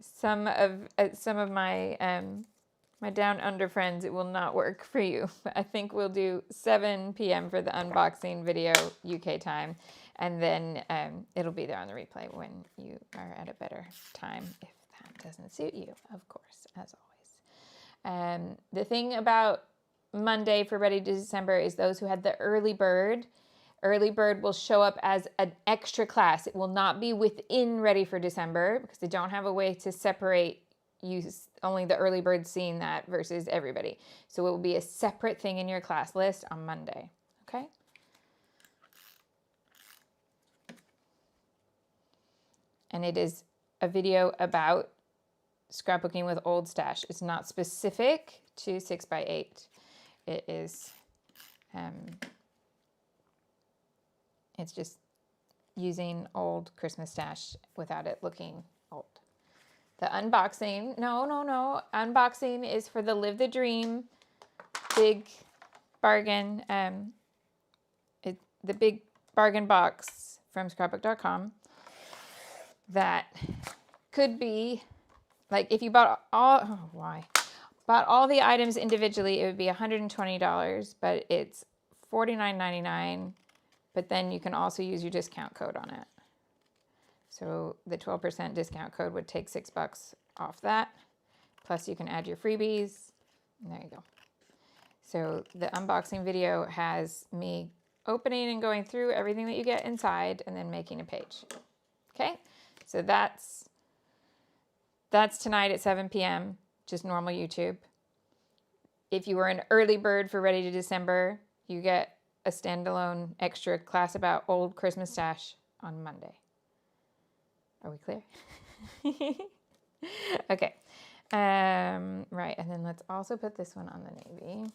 some of my, my down under friends, it will not work for you. But I think we'll do 7 p.m. for the unboxing video UK time. And then it'll be there on the replay when you are at a better time, if that doesn't suit you, of course, as always. The thing about Monday for Ready to December is those who had the early bird will show up as an extra class. It will not be within Ready for December because they don't have a way to separate only the early bird seeing that versus everybody. So it will be a separate thing in your class list on Monday. Okay? And it is a video about scrapbooking with old stash. It's not specific to 6x8. It is, it's just using old Christmas stash without it looking old. The unboxing, no. Unboxing is for the Live the Dream big bargain, the big bargain box from scrapbook.com. That could be, like, if you bought all the items individually, it would be $120, but it's $49.99. But then you can also use your discount code on it. So the 12% discount code would take $6 off that. Plus you can add your freebies. And there you go. So the unboxing video has me opening and going through everything that you get inside and then making a page. Okay? So that's tonight at 7 p.m., just normal YouTube. If you were an early bird for Ready to December, you get a standalone extra class about old Christmas stash on Monday. Are we clear? Okay. Right, and then let's also put this one on the navy,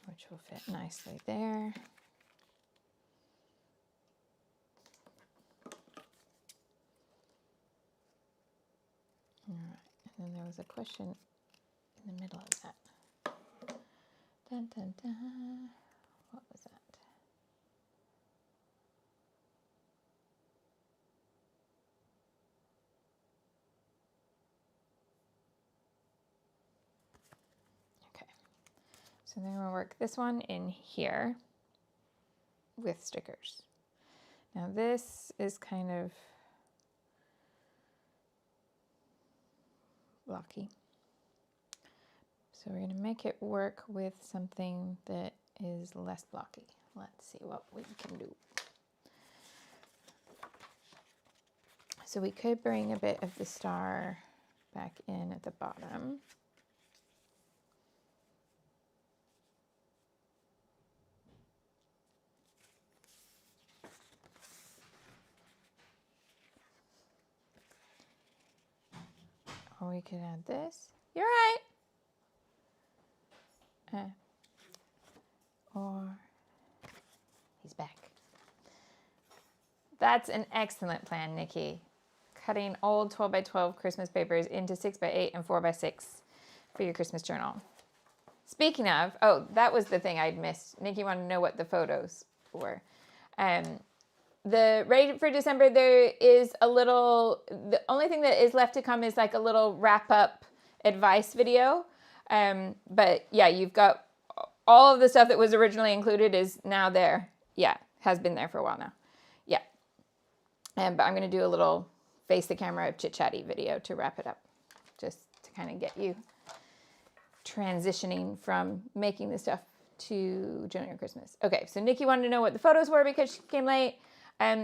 which will fit nicely there. was a question in the middle of that. Dun, dun, dun. What was that? Okay. So then we'll work this one in here with stickers. Now this is kind of blocky. So we're going to make it work with something that is less blocky. Let's see what we can do. So we could bring a bit of the star back in at the bottom. Or we could add this. You're right. Or he's back. That's an excellent plan, Nikki. Cutting old 12 by 12 Christmas papers into 6 by 8 and 4 by 6 for your Christmas journal. Speaking of, oh, that was the thing I'd missed. Nikki wanted to know what the photos were. The Ready for December, there is a little, the only thing that is left to come is like a little wrap up advice video. But yeah, you've got all of the stuff that was originally included is now there. Yeah, has been there for a while now. Yeah. But I'm going to do a little face the camera chit-chatty video to wrap it up. Just to kind of get you transitioning from making this stuff to Junior Christmas. Okay, so Nikki wanted to know what the photos were because she came late.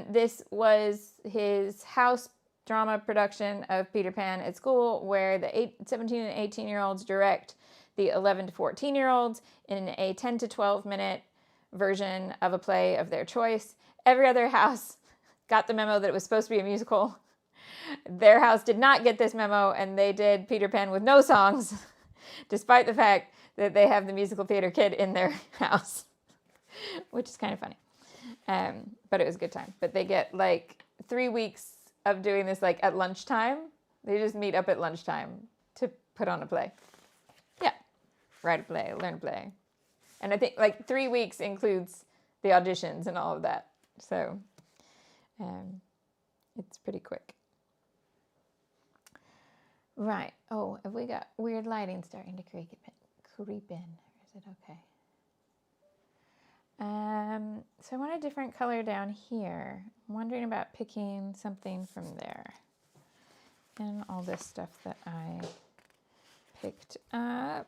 This was his house drama production of Peter Pan at school where the 17 and 18-year-olds direct the 11 to 14-year-olds in a 10 to 12 minute version of a play of their choice. Every other house got the memo that it was supposed to be a musical. Their house did not get this memo, and they did Peter Pan with no songs, despite the fact that they have the musical theater kid in their house, which is kind of funny. But it was a good time. But they get like 3 weeks of doing this like at lunchtime. They just meet up at lunchtime to put on a play. Yeah, write a play, learn a play. And I think like 3 weeks includes the auditions and all of that. So it's pretty quick. Right. Oh, have we got weird lighting starting to creep in? Or is it okay? So I want a different color down here. I'm wondering about picking something from there. And all this stuff that I picked up.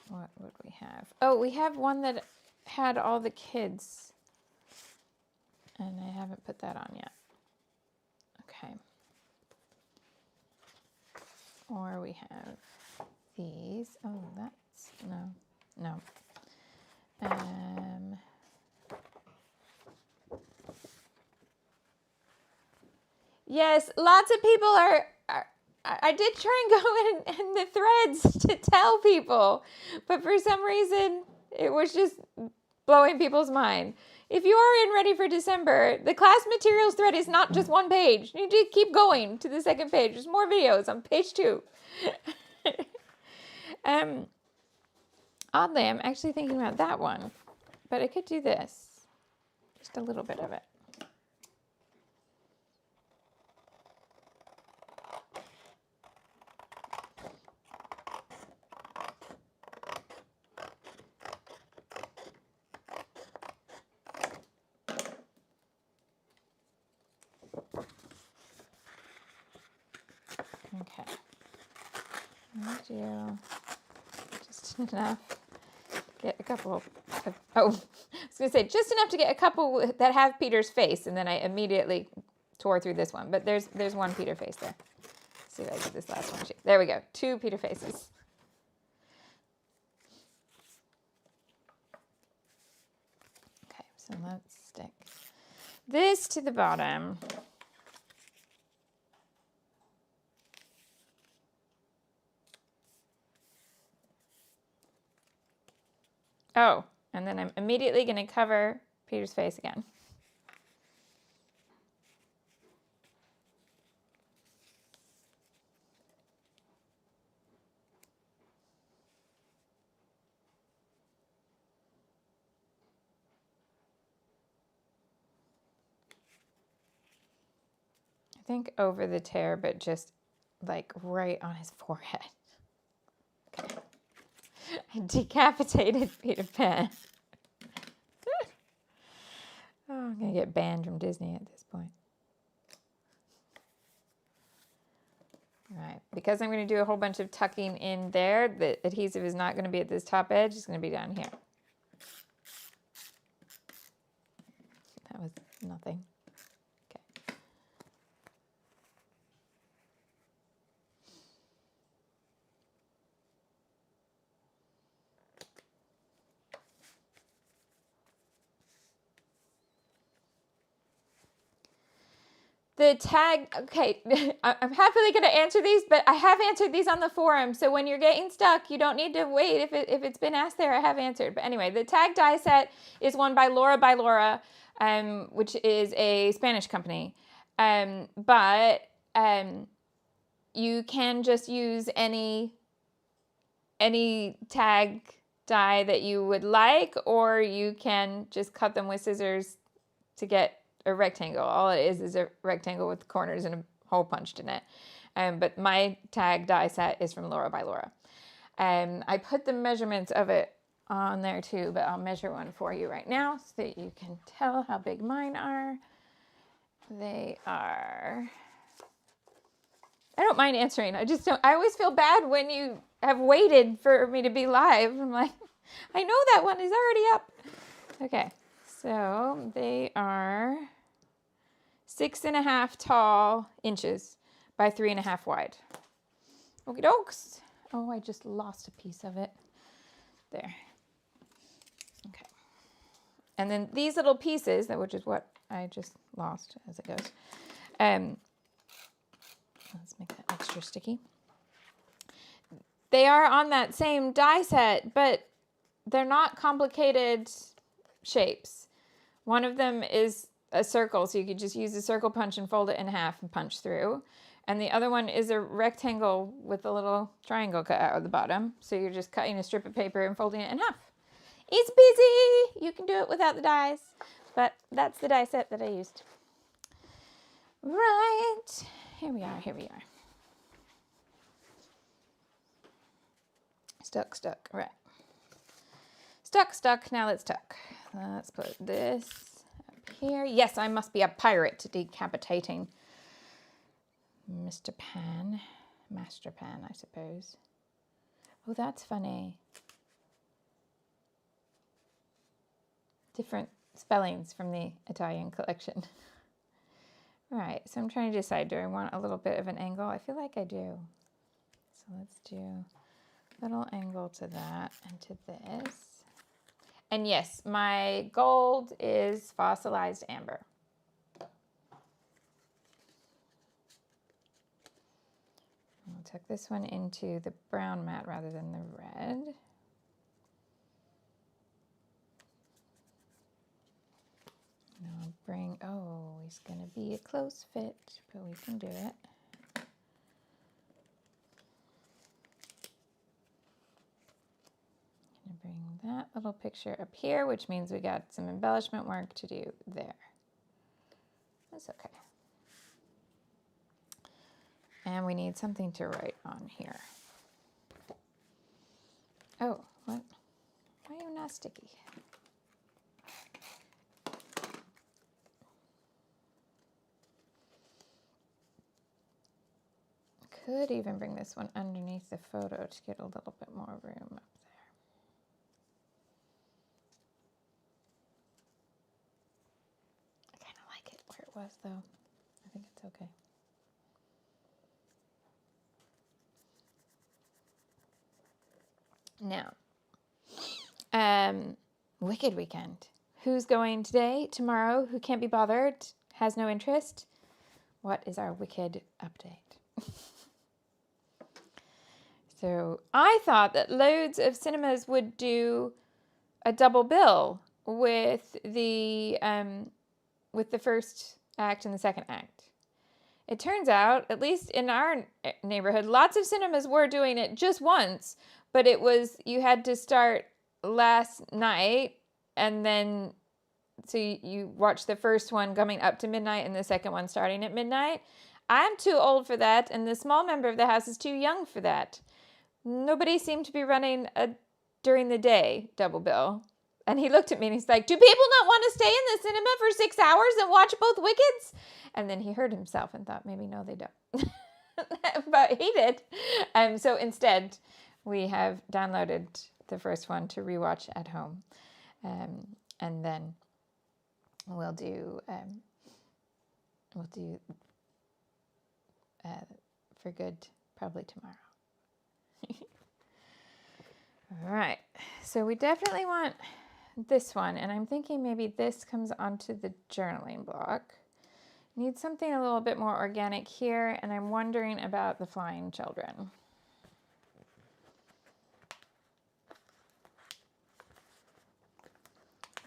What would we have? Oh, we have one that had all the kids. And I haven't put that on yet. Okay. Or we have these. Oh, that's, no. Yes, lots of people are I did try and go in the threads to tell people, but for some reason it was just blowing people's mind. If you are in Ready for December, the class materials thread is not just one page. You need to keep going to the second page. There's more videos on page 2. Oddly, I'm actually thinking about that one, but I could do this. Just a little bit of it. Okay. I'll do just enough. Get a couple of, I was going to say just enough to get a couple that have Peter's face, and then I immediately tore through this one. But there's one Peter face there. Let's see if I get this last one. There we go. 2 Peter faces. Okay, so let's stick this to the bottom. Oh, and then I'm immediately going to cover Peter's face again. I think over the tear, but just like right on his forehead. Okay. I decapitated Peter Pan. Oh, I'm going to get banned from Disney at this point. All right, because I'm going to do a whole bunch of tucking in there, the adhesive is not going to be at this top edge, it's going to be down here. That was nothing. Okay. The tag, okay, I'm happily going to answer these, but I have answered these on the forum. So when you're getting stuck, you don't need to wait. If it's been asked there, I have answered. But anyway, the tag die set is one by Laura, which is a Spanish company. But you can just use any tag die that you would like, or you can just cut them with scissors to get a rectangle. All it is a rectangle with corners and a hole punched in it. But my tag die set is from Laura by Laura. I put the measurements of it on there too, but I'll measure one for you right now so that you can tell how big mine are. They are, I don't mind answering. I always feel bad when you have waited for me to be live. I'm like, I know that one is already up. Okay. So they are 6.5 tall inches by 3.5 wide. Okie dokes. Oh, I just lost a piece of it. There. Okay. And then these little pieces, which is what I just lost as it goes. Let's make that extra sticky. They are on that same die set, but they're not complicated shapes. One of them is a circle, so you could just use a circle punch and fold it in half and punch through. And the other one is a rectangle with a little triangle cut out of the bottom. So you're just cutting a strip of paper and folding it in half. Easy peasy! You can do it without the dies, but that's the die set that I used. Right, here we are. Stuck, right. Stuck, now let's tuck. Let's put this up here. Yes, I must be a pirate decapitating Mr. Pan. Master Pan, I suppose. Oh, that's funny. Different spellings from the Italian collection. Right, so I'm trying to decide, do I want a little bit of an angle? I feel like I do. So let's do a little angle to that and to this. And yes, my gold is fossilized amber. I'll tuck this one into the brown mat rather than the red. And I'll bring, oh, he's gonna be a close fit, but we can do it. Bring that little picture up here, which means we got some embellishment work to do there. That's okay. And we need something to write on here. Oh, what? Why are you not sticky? Could even bring this one underneath the photo to get a little bit more room up there. Was though. I think it's okay. Now, Wicked Weekend. Who's going today, tomorrow, who can't be bothered, has no interest? What is our Wicked update? So I thought that loads of cinemas would do a double bill with the first act and the second act. It turns out, at least in our neighborhood, lots of cinemas were doing it just once, but it was, you had to start last night, and then, so you watch the first one coming up to midnight and the second one starting at midnight. I'm too old for that, and the small member of the house is too young for that. Nobody seemed to be running a during the day double bill. And he looked at me and he's like, do people not want to stay in the cinema for 6 hours and watch both Wickeds? And then he heard himself and thought, maybe no, they don't. But he did. So instead, we have downloaded the first one to rewatch at home. And then we'll do For Good probably tomorrow. All right, so we definitely want this one, and I'm thinking maybe this comes onto the journaling block. Need something a little bit more organic here, and I'm wondering about the flying children.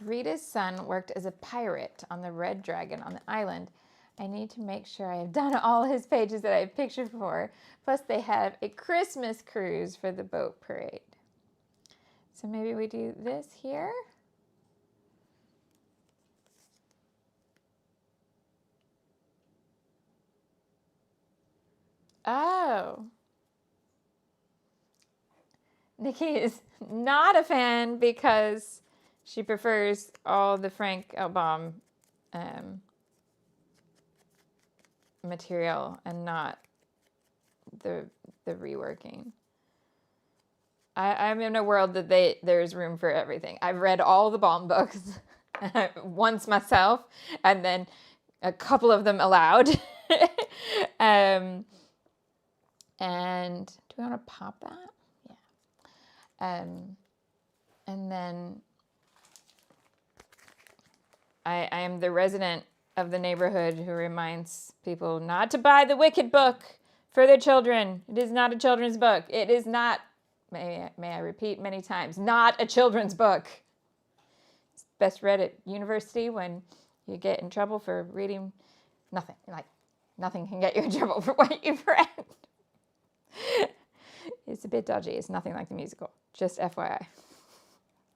Rita's son worked as a pirate on the Red Dragon on the island. I need to make sure I have done all his pages that I have pictured for. Plus they have a Christmas cruise for the boat parade. So maybe we do this here. Oh. Nikki is not a fan because she prefers all the Frank Elbaum material and not the reworking. I'm in a world that there's room for everything. I've read all the Baum books once myself, and then a couple of them aloud. And do we want to pop that? Yeah. And then I am the resident of the neighborhood who reminds people not to buy the Wicked book for their children. It is not a children's book. It is not, may I repeat many times, not a children's book. It's best read at university when you get in trouble for reading nothing. Like, nothing can get you in trouble for what you've read. It's a bit dodgy. It's nothing like the musical. Just FYI.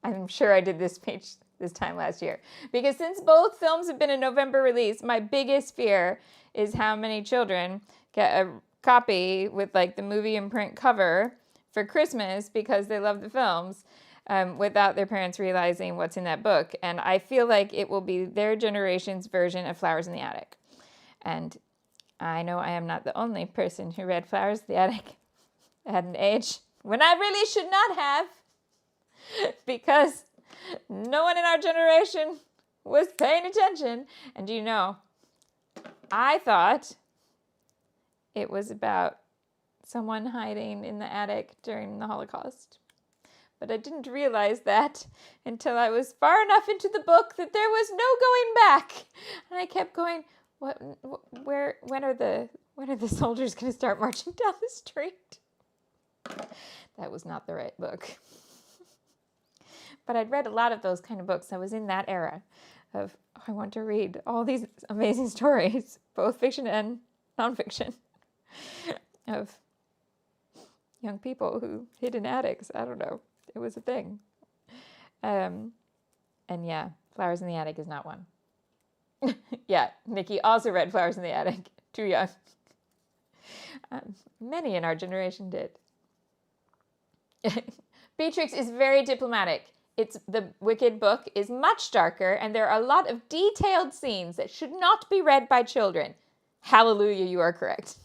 I'm sure I did this page this time last year. Because since both films have been a November release, my biggest fear is how many children get a copy with like the movie and print cover for Christmas because they love the films without their parents realizing what's in that book. And I feel like it will be their generation's version of Flowers in the Attic. And I know I am not the only person who read Flowers in the Attic at an age when I really should not have, because no one in our generation was paying attention. And do you know, I thought it was about someone hiding in the attic during the Holocaust. But I didn't realize that until I was far enough into the book that there was no going back. And I kept going, when are the soldiers going to start marching down the street? That was not the right book. But I'd read a lot of those kind of books. I was in that era of, I want to read all these amazing stories, both fiction and nonfiction, of young people who hid in attics. I don't know. It was a thing. And yeah, Flowers in the Attic is not one. Yeah, Nikki also read Flowers in the Attic. Too young. Many in our generation did. Beatrix is very diplomatic. The Wicked book is much darker, and there are a lot of detailed scenes that should not be read by children. Hallelujah, you are correct.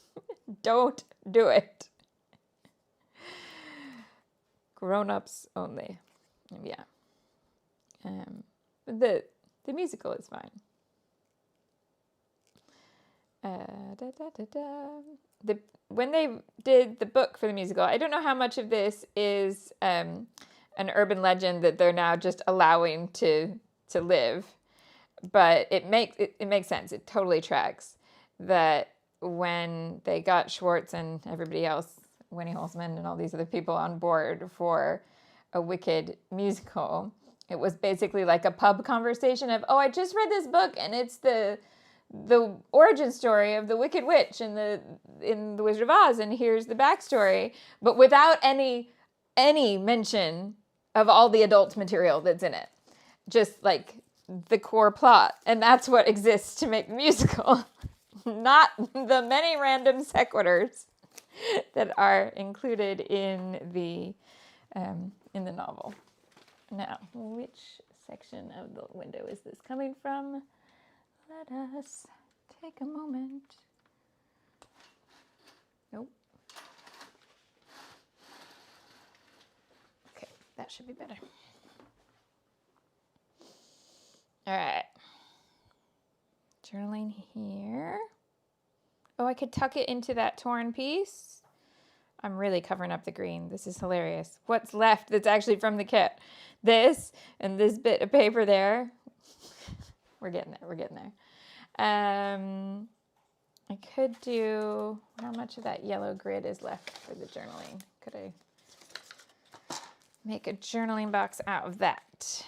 Don't do it. Grown-ups only. Yeah. The musical is fine. When they did the book for the musical, I don't know how much of this is an urban legend that they're now just allowing to live, but it makes sense. It totally tracks that when they got Schwartz and everybody else, Winnie Holzman and all these other people on board for a Wicked musical, it was basically like a pub conversation of, oh, I just read this book and it's the origin story of the Wicked Witch in the Wizard of Oz, and here's the backstory, but without any mention of all the adult material that's in it. Just like the core plot. And that's what exists to make the musical. not the many random sequiturs that are included in the novel. Now, which section of the window is this coming from? Let us take a moment. Nope. Okay, that should be better. All right. Journaling here. Oh, I could tuck it into that torn piece. I'm really covering up the green. This is hilarious. What's left that's actually from the kit? This and this bit of paper there. We're getting there. We're getting there. I could do, how much of that yellow grid is left for the journaling? Could I make a journaling box out of that?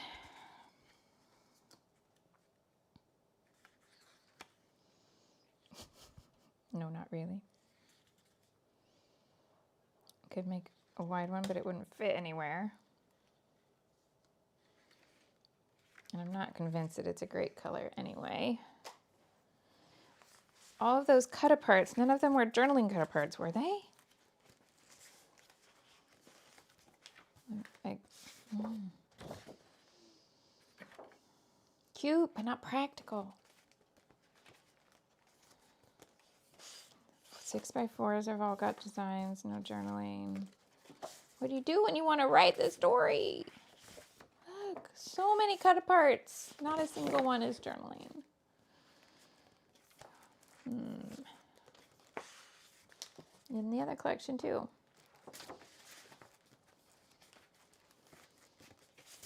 No, not really. Could make a wide one, but it wouldn't fit anywhere. And I'm not convinced that it's a great color anyway. All of those cut-aparts, none of them were journaling cut-aparts, were they? Cute, but not practical. 6x4s have all got designs, no journaling. What do you do when you want to write the story? Look, so many cut-aparts. Not a single one is journaling. In the other collection too.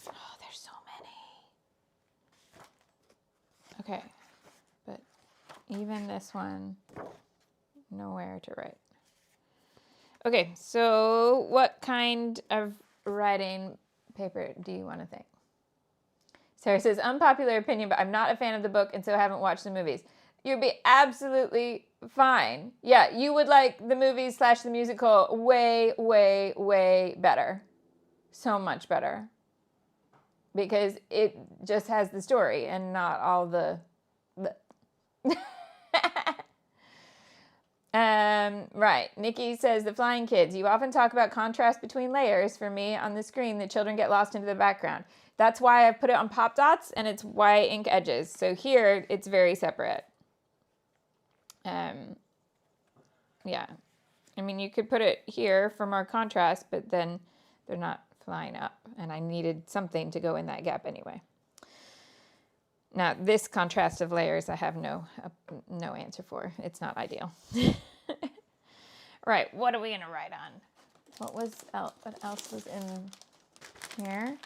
Oh, there's so many. Okay, but even this one, nowhere to write. Okay, so what kind of writing paper do you want to think? Sarah says, unpopular opinion, but I'm not a fan of the book and so haven't watched the movies. You'd be absolutely fine. Yeah, you would like the movies / the musical way, way, way better. So much better. Because it just has the story and not all the... Right. Nikki says, the flying kids. You often talk about contrast between layers. For me, on the screen, the children get lost into the background. That's why I've put it on pop dots and it's white ink edges. So here, it's very separate. Yeah. I mean, you could put it here for more contrast, but then they're not flying up. And I needed something to go in that gap anyway. Now, this contrast of layers, I have no answer for. It's not ideal. Right, what are we going to write on? What else was in here?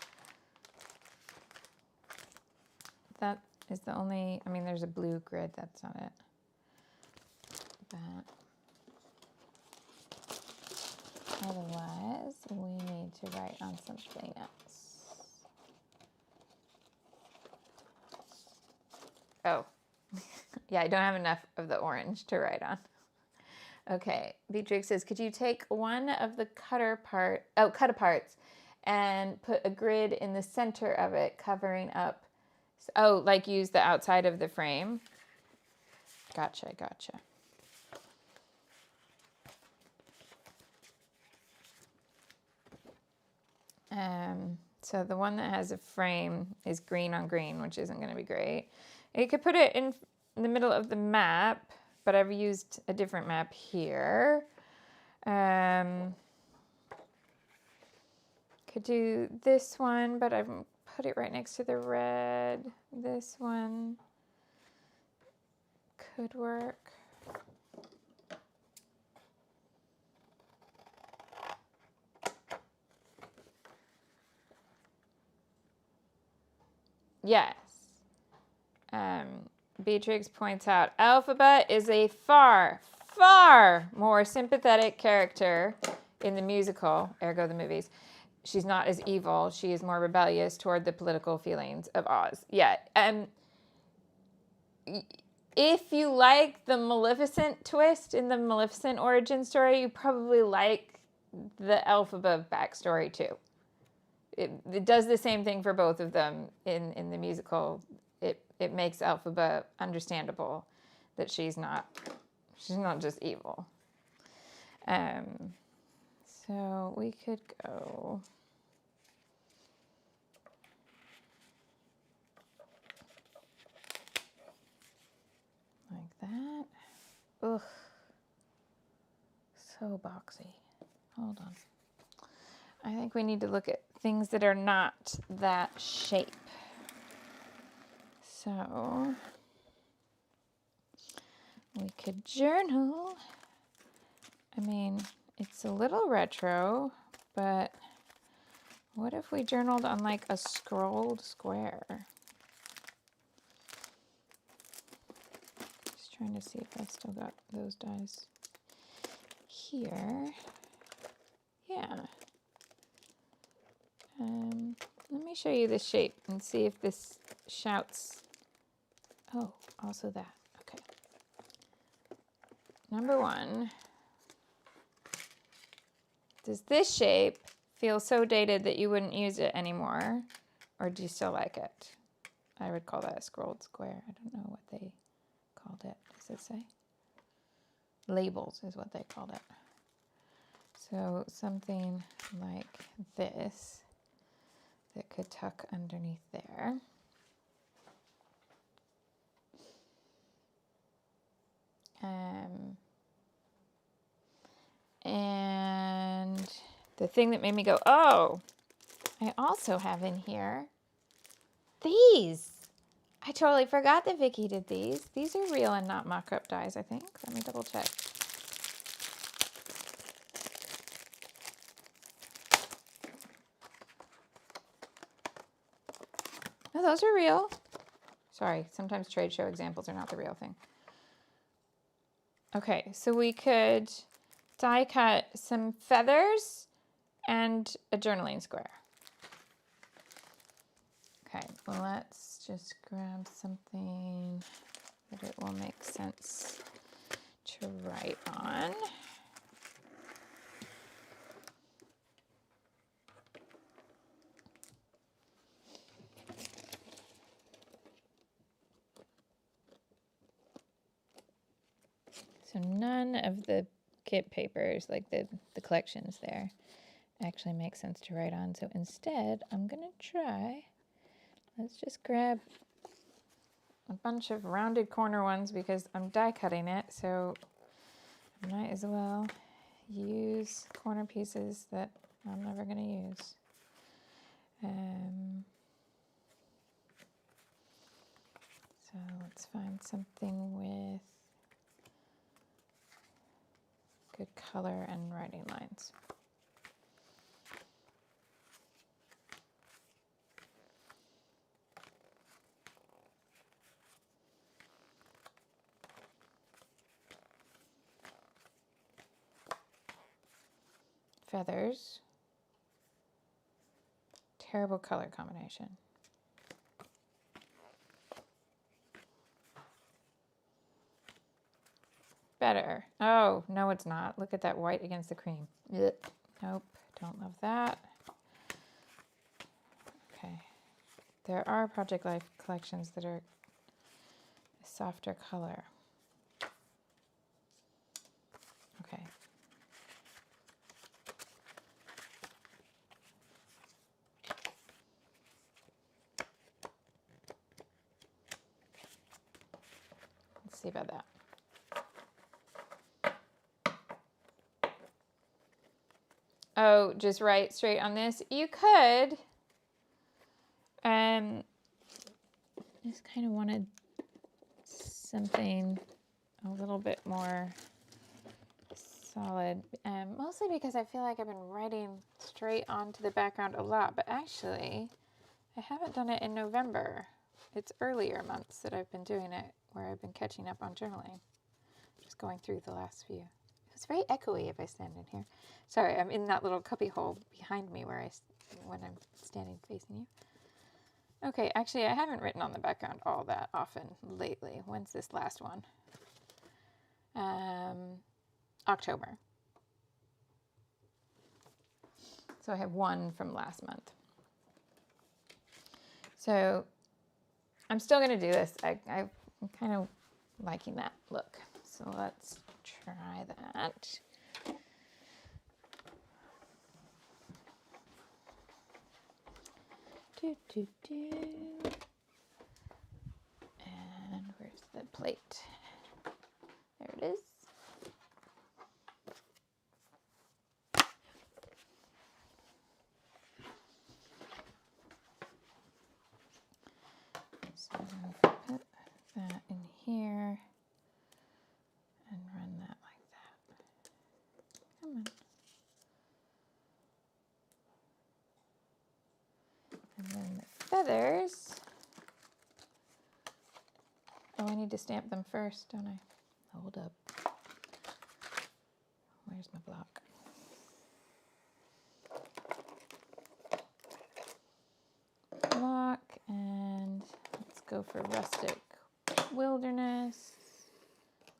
That is the only, I mean, there's a blue grid, that's not it. But otherwise, we need to write on something else. Oh, yeah, I don't have enough of the orange to write on. Okay, Beatrix says, could you take one of the cut-aparts and put a grid in the center of it, covering up, like use the outside of the frame? Gotcha. So the one that has a frame is green on green, which isn't going to be great. You could put it in the middle of the map, but I've used a different map here. Could do this one, but I've put it right next to the red. This one could work. Yes. Beatrix points out, Alphaba is a far, far more sympathetic character in the musical, ergo the movies. She's not as evil. She is more rebellious toward the political feelings of Oz. Yeah. If you like the Maleficent twist in the Maleficent origin story, you probably like the Elphaba backstory too. It does the same thing for both of them in the musical. It makes Elphaba understandable. that she's not just evil. So we could go like that. Ugh, so boxy. Hold on. I think we need to look at things that are not that shape. So we could journal. I mean, it's a little retro, but what if we journaled on like a scrolled square? Just trying to see if I still got those dies here. Yeah. Let me show you the shape and see if this shouts. Oh, also that. Okay. Number one. Does this shape feel so dated that you wouldn't use it anymore? Or do you still like it? I would call that a scrolled square. I don't know what they called it. Does it say? Labels is what they called it. So something like this that could tuck underneath there. And the thing that made me go, oh, I also have in here these. I totally forgot that Vicky did these. These are real and not mock-up dies, I think. Let me double check. Oh, those are real. Sorry, sometimes trade show examples are not the real thing. Okay, so we could die cut some feathers and a journaling square. Okay, well, let's just grab something that it will make sense to write on. So none of the kit papers, like the collections there, actually make sense to write on. So instead, I'm going to try, let's just grab a bunch of rounded corner ones because I'm die cutting it. So I might as well use corner pieces that I'm never going to use. So let's find something with good color and writing lines. Feathers. Terrible color combination. Better. Oh, no, it's not. Look at that white against the cream. Ugh. Nope, don't love that. Okay. There are Project Life collections that are a softer color. Okay. Let's see about that. Oh, just write straight on this. You could. Just kind of wanted something a little bit more solid. Mostly because I feel like I've been writing straight onto the background a lot, but actually I haven't done it in November. It's earlier months that I've been doing it, where I've been catching up on journaling. Just going through the last few. It's very echoey if I stand in here. Sorry, I'm in that little cubby hole behind me when I'm standing facing you. Okay, actually, I haven't written on the background all that often lately. When's this last one? October. So I have one from last month. So I'm still going to do this. I'm kind of liking that look. So let's try that. And where's the plate? There it is. So I'm going to put that in here and run that like that. Come on. And then the feathers. Oh, I need to stamp them first, don't I? Hold up. Where's my block? Block, and let's go for rustic wilderness.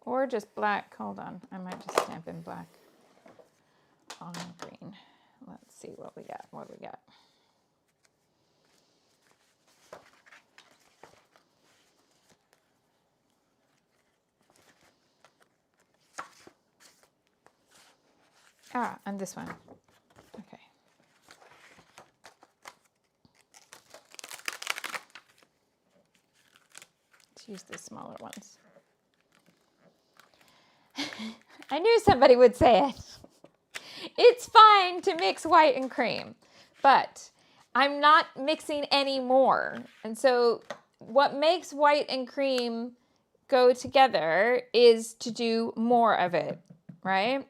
Or just black. Hold on. I might just stamp in black on green. Let's see what we got. What we got. Ah, and this one. Okay. Let's use the smaller ones. I knew somebody would say it. It's fine to mix white and cream, but I'm not mixing any more. And so what makes white and cream go together is to do more of it, right?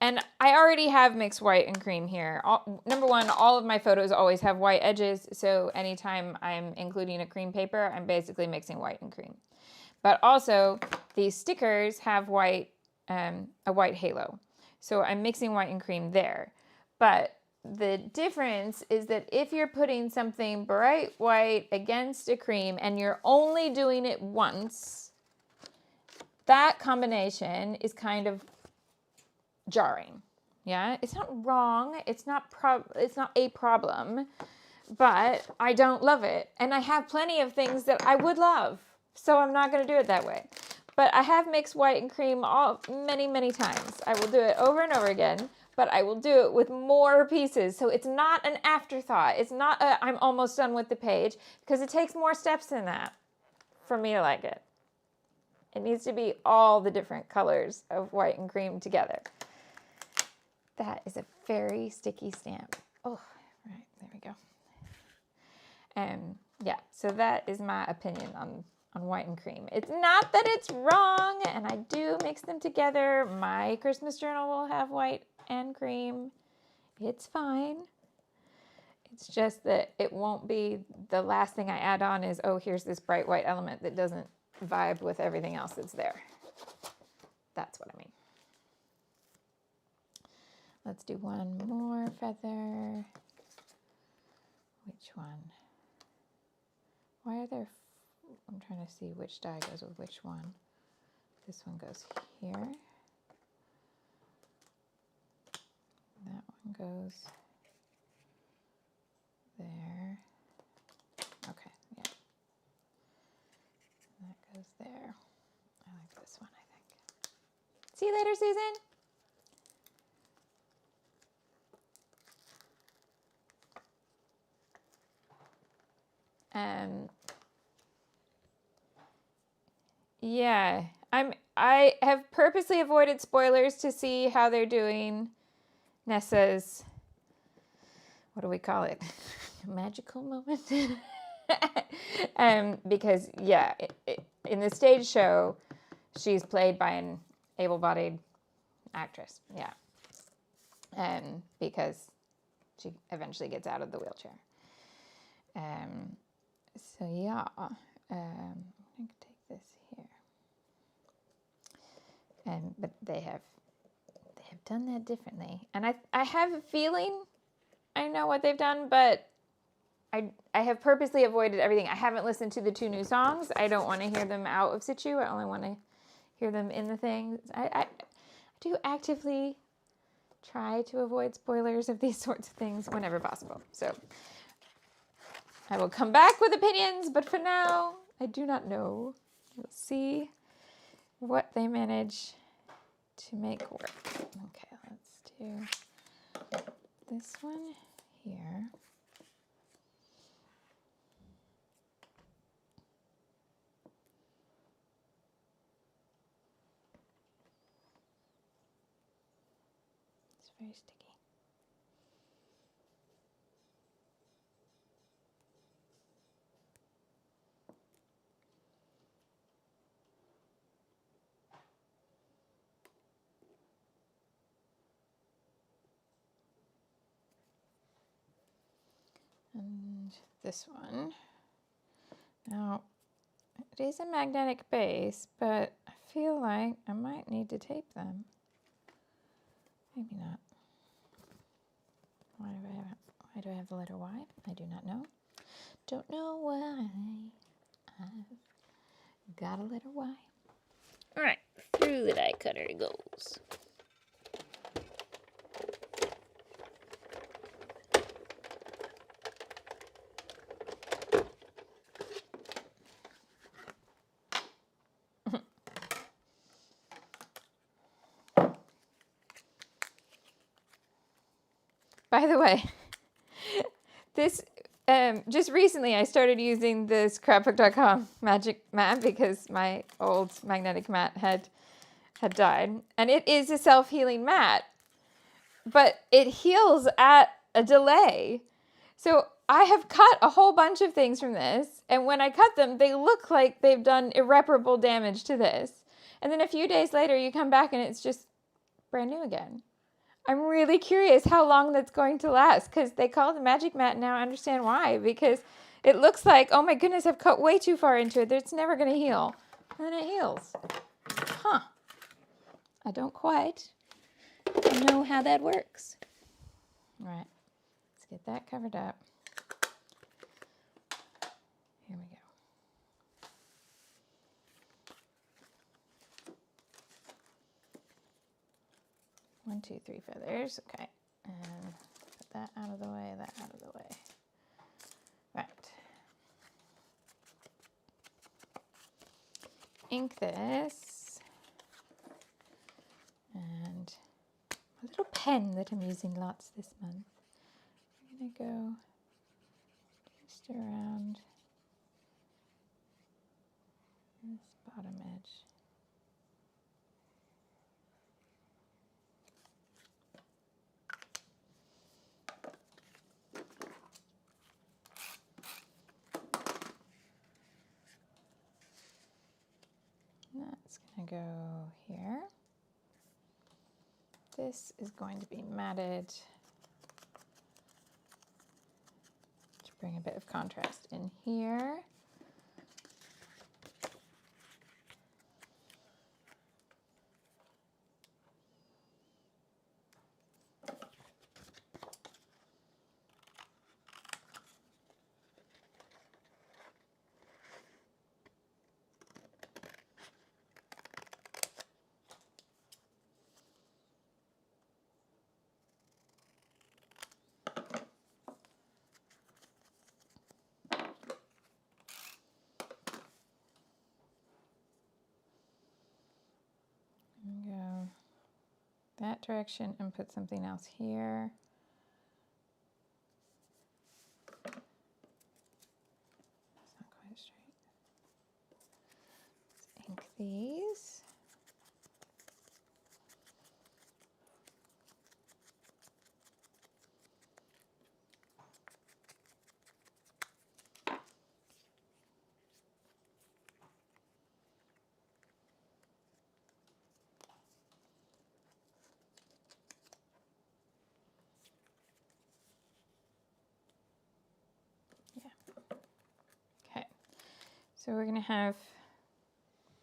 And I already have mixed white and cream here. Number one, all of my photos always have white edges, so anytime I'm including a cream paper, I'm basically mixing white and cream. But also, these stickers have white, a white halo. So I'm mixing white and cream there. But the difference is that if you're putting something bright white against a cream and you're only doing it once, that combination is kind of jarring. Yeah, it's not wrong. It's not a problem, but I don't love it. And I have plenty of things that I would love. So I'm not going to do it that way. But I have mixed white and cream many, many times. I will do it over and over again, but I will do it with more pieces. So it's not an afterthought. It's not I'm almost done with the page, because it takes more steps than that for me to like it. It needs to be all the different colors of white and cream together. That is a very sticky stamp. Oh, right, there we go. Yeah, so that is my opinion on white and cream. It's not that it's wrong, and I do mix them together. My Christmas journal will have white and cream. It's fine. It's just that it won't be the last thing I add on is, oh, here's this bright white element that doesn't vibe with everything else that's there. That's what I mean. Let's do one more feather. Which one? Why are there... I'm trying to see which die goes with which one. This one goes here. That one goes there. Okay, yeah. That goes there. I like this one, I think. See you later, Susan. Yeah, I have purposely avoided spoilers to see how they're doing Nessa's, what do we call it? Magical moment? Because, yeah, in the stage show, she's played by an able-bodied actress, yeah. Because she eventually gets out of the wheelchair. So, yeah, I'm going to take this here. But they have done that differently. And I have a feeling I know what they've done, but I have purposely avoided everything. I haven't listened to the 2 new songs. I don't want to hear them out of situ. I only want to hear them in the thing. I do actively try to avoid spoilers of these sorts of things whenever possible. So I will come back with opinions, but for now, I do not know. We'll see what they manage to make work. Okay, let's do this one here. It's very sticky. And this one. Now, it is a magnetic base, but I feel like I might need to tape them. Maybe not. Why do I have the letter Y? I do not know. Don't know why I've got a letter Y. All right, through the die cutter it goes. By the way, this just recently I started using the scrapbook.com magic mat because my old magnetic mat had died. And it is a self-healing mat, but it heals at a delay. So I have cut a whole bunch of things from this, and when I cut them, they look like they've done irreparable damage to this. And then a few days later, you come back and it's just brand new again. I'm really curious how long that's going to last, because they call it the magic mat, and now I understand why, because it looks like, oh my goodness, I've cut way too far into it, that it's never going to heal. And then it heals. Huh. I don't quite know how that works. All right, let's get that covered up. Here we go. 1, 2, 3 feathers. Okay, and put that out of the way, that out of the way. Right. Ink this. And a little pen that I'm using lots this month. We're going to go just around this bottom edge. That's going to go here. This is going to be matted to bring a bit of contrast in here. Go that direction and put something else here. It's not quite straight. Let's ink these. Okay, so we're going to have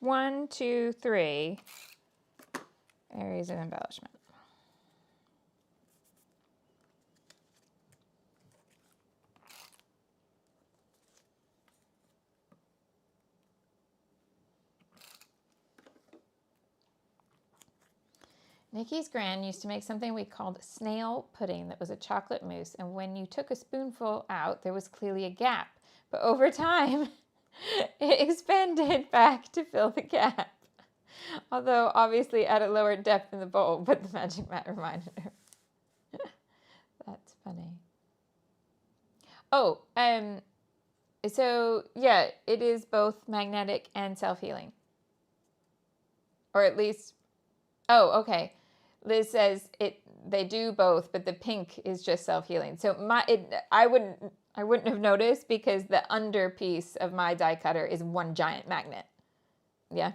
1, 2, 3 areas of embellishment. Nikki's gran used to make something we called snail pudding that was a chocolate mousse, and when you took a spoonful out, there was clearly a gap. But over time, it expanded back to fill the gap. Although obviously at a lower depth in the bowl, but the magic mat reminded her. That's funny. Oh, so yeah, it is both magnetic and self-healing. Or at least, oh, okay. Liz says they do both, but the pink is just self-healing. So I wouldn't have noticed because the under piece of my die cutter is one giant magnet. Yeah.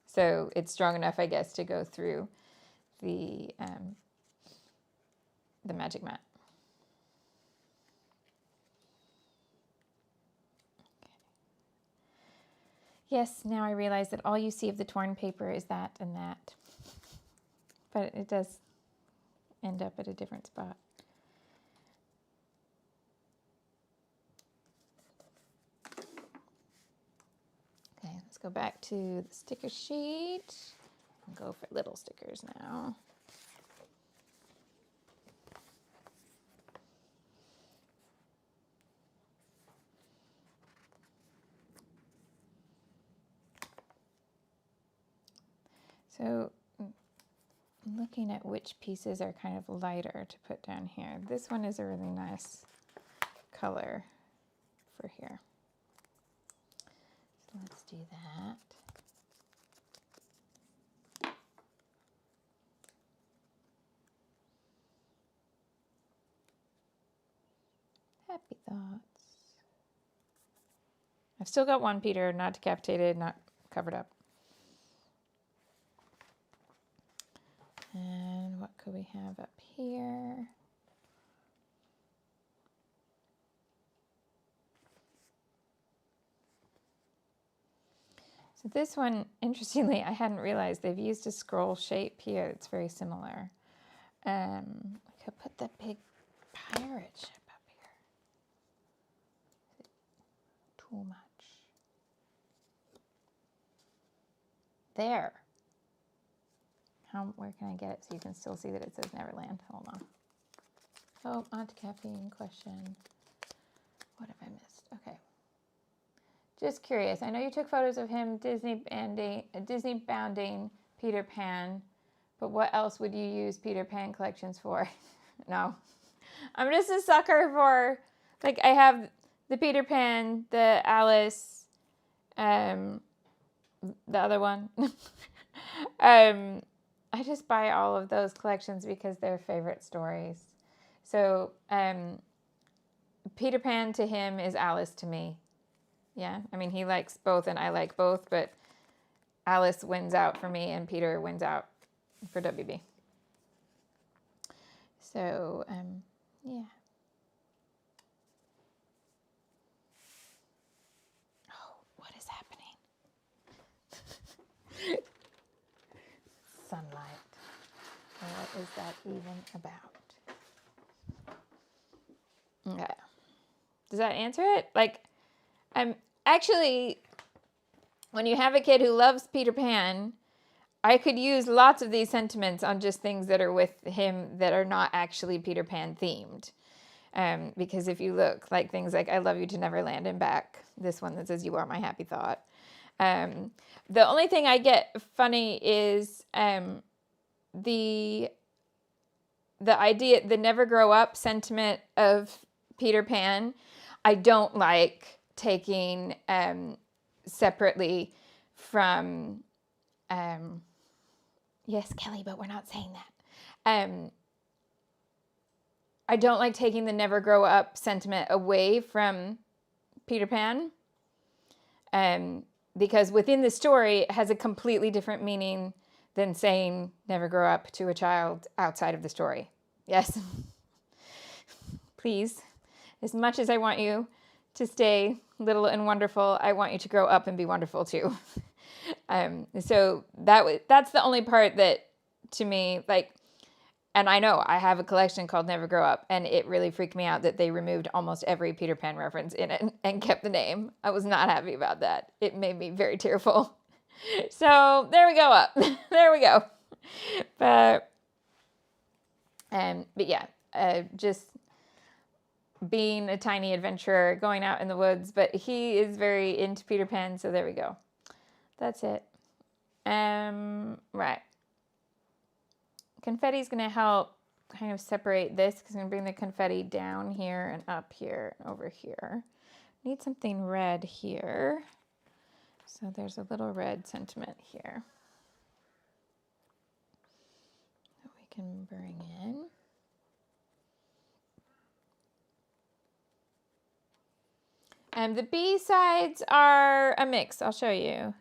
So it's strong enough, I guess, to go through the magic mat. Yes, now I realize that all you see of the torn paper is that and that. But it does end up at a different spot. Okay, let's go back to the sticker sheet and go for little stickers now. So I'm looking at which pieces are kind of lighter to put down here. This one is a really nice color for here. So let's do that. Happy thoughts. I've still got one Peter, not decapitated, not covered up. And what could we have up here? So this one, interestingly, I hadn't realized they've used a scroll shape here. It's very similar. I could put the big pirate ship up here. Is it too much? There. Where can I get it so you can still see that it says Neverland? Hold on. Oh, Aunt Caffeine question. What have I missed? Okay. Just curious. I know you took photos of him Disney bounding Peter Pan, but what else would you use Peter Pan collections for? No. I'm just a sucker for, like, I have the Peter Pan, the Alice, the other one. I just buy all of those collections because they're favorite stories. So Peter Pan to him is Alice to me. Yeah, I mean, he likes both and I like both, but Alice wins out for me and Peter wins out for WB. So, yeah. Oh, what is happening? Sunlight. What is that even about? Okay. Does that answer it? Like, I'm actually, when you have a kid who loves Peter Pan, I could use lots of these sentiments on just things that are with him that are not actually Peter Pan themed. Because if you look, like things like I love you to Neverland and back, this one that says you are my happy thought. The only thing I get funny is the idea, the never grow up sentiment of Peter Pan. I don't like taking separately from, yes, Kelly, but we're not saying that. I don't like taking the never grow up sentiment away from Peter Pan. Because within the story, it has a completely different meaning than saying never grow up to a child outside of the story. Yes. Please. As much as I want you to stay little and wonderful, I want you to grow up and be wonderful too. So that's the only part that, to me, like, and I know I have a collection called Never Grow Up, and it really freaked me out that they removed almost every Peter Pan reference in it and kept the name. I was not happy about that. It made me very tearful. So there we go up. There we go. But yeah, just being a tiny adventurer, going out in the woods. But he is very into Peter Pan, so there we go. That's it. Right. Confetti is going to help kind of separate this because I'm going to bring the confetti down here and up here and over here. Need something red here. So there's a little red sentiment here that we can bring in. And the B-sides are a mix. I'll show you.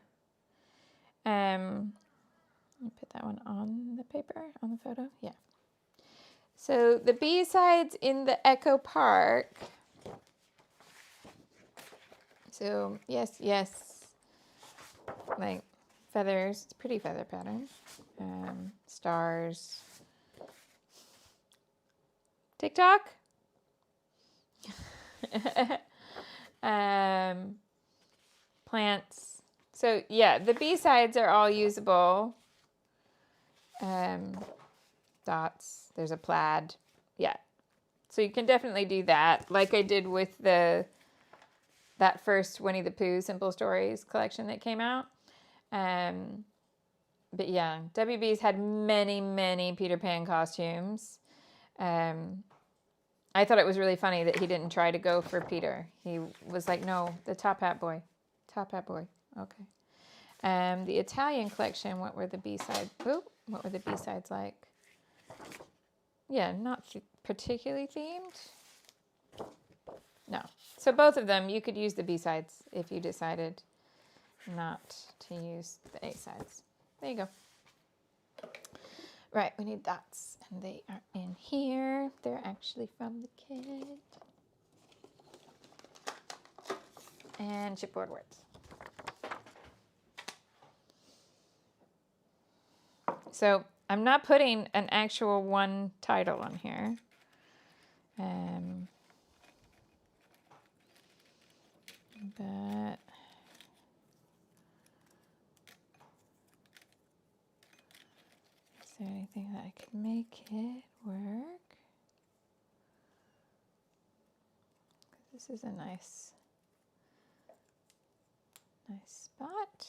Let me put that one on the paper, on the photo. Yeah. So the B-sides in the Echo Park. So yes, like feathers. It's a pretty feather pattern. Stars. TikTok. Plants. So yeah, the B-sides are all usable. Dots. There's a plaid. Yeah. So you can definitely do that, like I did with that first Winnie the Pooh Simple Stories collection that came out. But yeah, WB's had many, many Peter Pan costumes. I thought it was really funny that he didn't try to go for Peter. He was like, no, the top hat boy. Top hat boy. Okay. The Italian collection, what were the B-sides? What were the B-sides like? Yeah, not particularly themed. No. So both of them, you could use the B-sides if you decided not to use the A-sides. There you go. Right, we need dots, and they are in here. They're actually from the kit. And chipboard words. So I'm not putting an actual one title on here. But is there anything that I could make it work? This is a nice spot.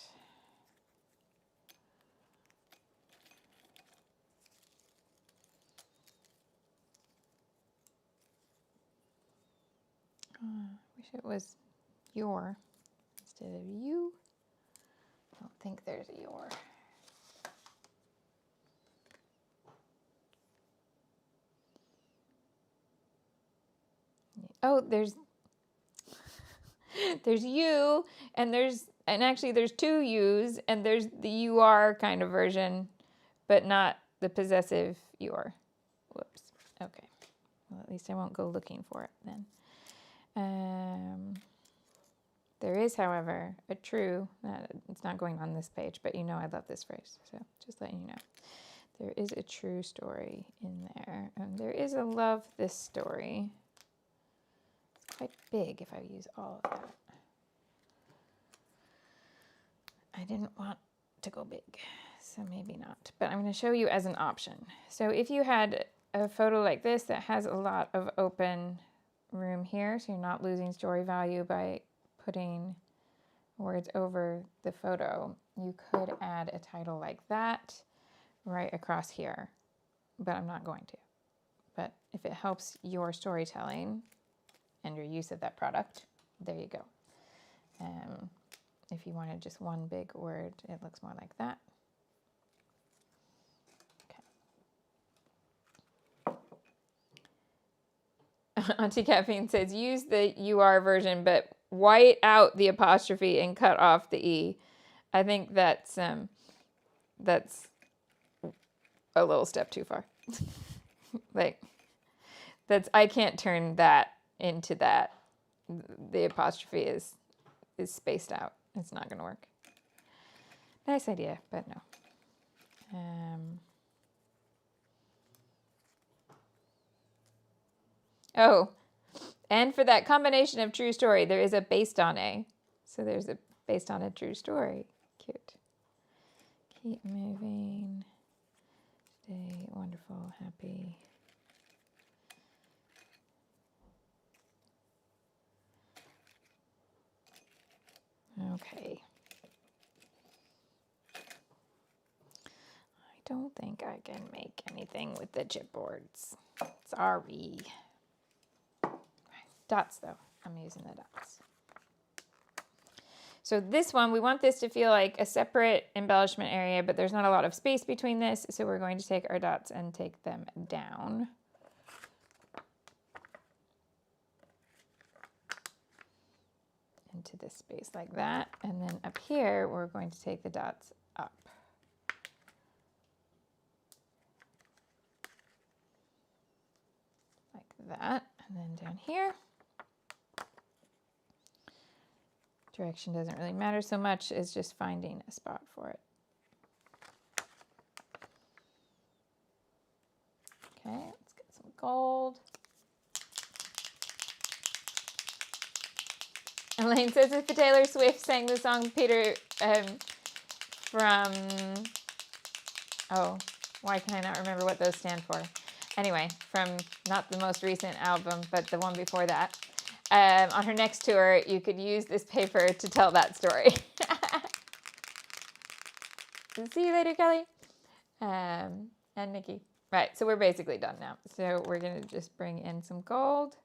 Wish it was your instead of you. I don't think there's a your. Oh, there's you, and actually there's two yous, and there's the you are kind of version, but not the possessive your. Whoops. Okay. Well, at least I won't go looking for it then. There is, however, a true, it's not going on this page, but you know I love this phrase, so just letting you know. There is a true story in there, and there is a love this story. It's quite big if I use all of that. I didn't want to go big, so maybe not, but I'm going to show you as an option. So if you had a photo like this that has a lot of open room here, so you're not losing story value by putting words over the photo, you could add a title like that right across here, but I'm not going to. But if it helps your storytelling and your use of that product, there you go. If you wanted just one big word, it looks more like that. Okay. Auntie Caffeine says, use the UR version, but white out the apostrophe and cut off the E. I think that's a little step too far. Like, I can't turn that into that. The apostrophe is spaced out. It's not going to work. Nice idea, but no. Oh, and for that combination of true story, there is a based on a. So there's a based on a true story. Cute. Keep moving. Stay wonderful, happy. Okay. don't think I can make anything with the chipboards. Sorry. Dots though. I'm using the dots. So this one, we want this to feel like a separate embellishment area, but there's not a lot of space between this. So we're going to take our dots and take them down. Into this space like that. And then up here, we're going to take the dots up. Like that. And then down here. Direction doesn't really matter so much, it's just finding a spot for it. Okay, let's get some gold. Elaine says if Taylor Swift sang the song Peter from, oh, why can I not remember what those stand for? Anyway, from not the most recent album, but the one before that. On her next tour, you could use this paper to tell that story. See you later, Kelly. And Nikki. Right, so we're basically done now. So we're going to just bring in some gold.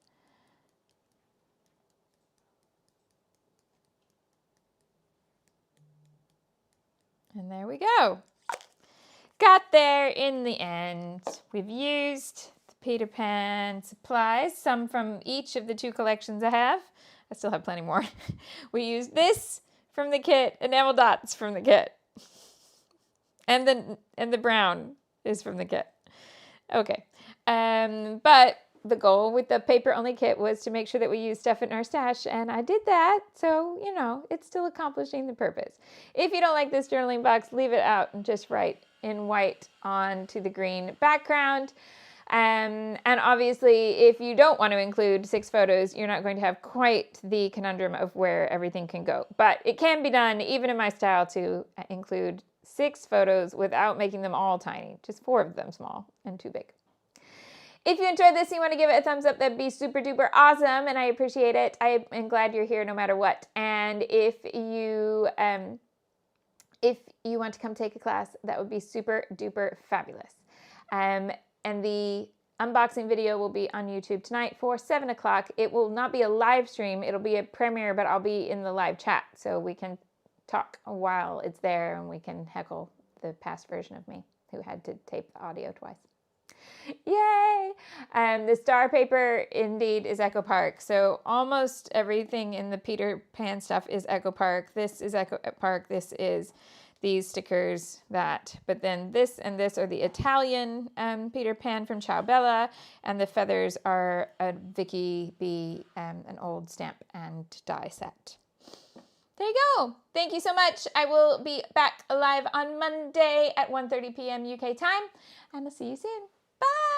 And there we go. Got there in the end. We've used Peter Pan supplies, some from each of the 2 collections I have. I still have plenty more. We used this from the kit, enamel dots from the kit. And the brown is from the kit. Okay. But the goal with the paper-only kit was to make sure that we used stuff in our stash, and I did that, so, you know, it's still accomplishing the purpose. If you don't like this journaling box, leave it out and just write in white onto the green background. And obviously, if you don't want to include 6 photos, you're not going to have quite the conundrum of where everything can go. But it can be done, even in my style, to include 6 photos without making them all tiny. Just 4 of them small and 2 big. If you enjoyed this and you want to give it a thumbs up, that'd be super duper awesome, and I appreciate it. I am glad you're here no matter what. And if you want to come take a class, that would be super duper fabulous. And the unboxing video will be on YouTube tonight for 7 o'clock. It will not be a live stream. It'll be a premiere, but I'll be in the live chat, so we can talk while it's there, and we can heckle the past version of me who had to tape the audio twice. Yay! The star paper indeed is Echo Park. So almost everything in the Peter Pan stuff is Echo Park. This is Echo Park. This is these stickers, that. But then this and this are the Italian Peter Pan from Ciao Bella. And the feathers are a Vicky B, an old stamp and die set. There you go. Thank you so much. I will be back live on Monday at 1:30 p.m. UK time. And I'll see you soon. Bye!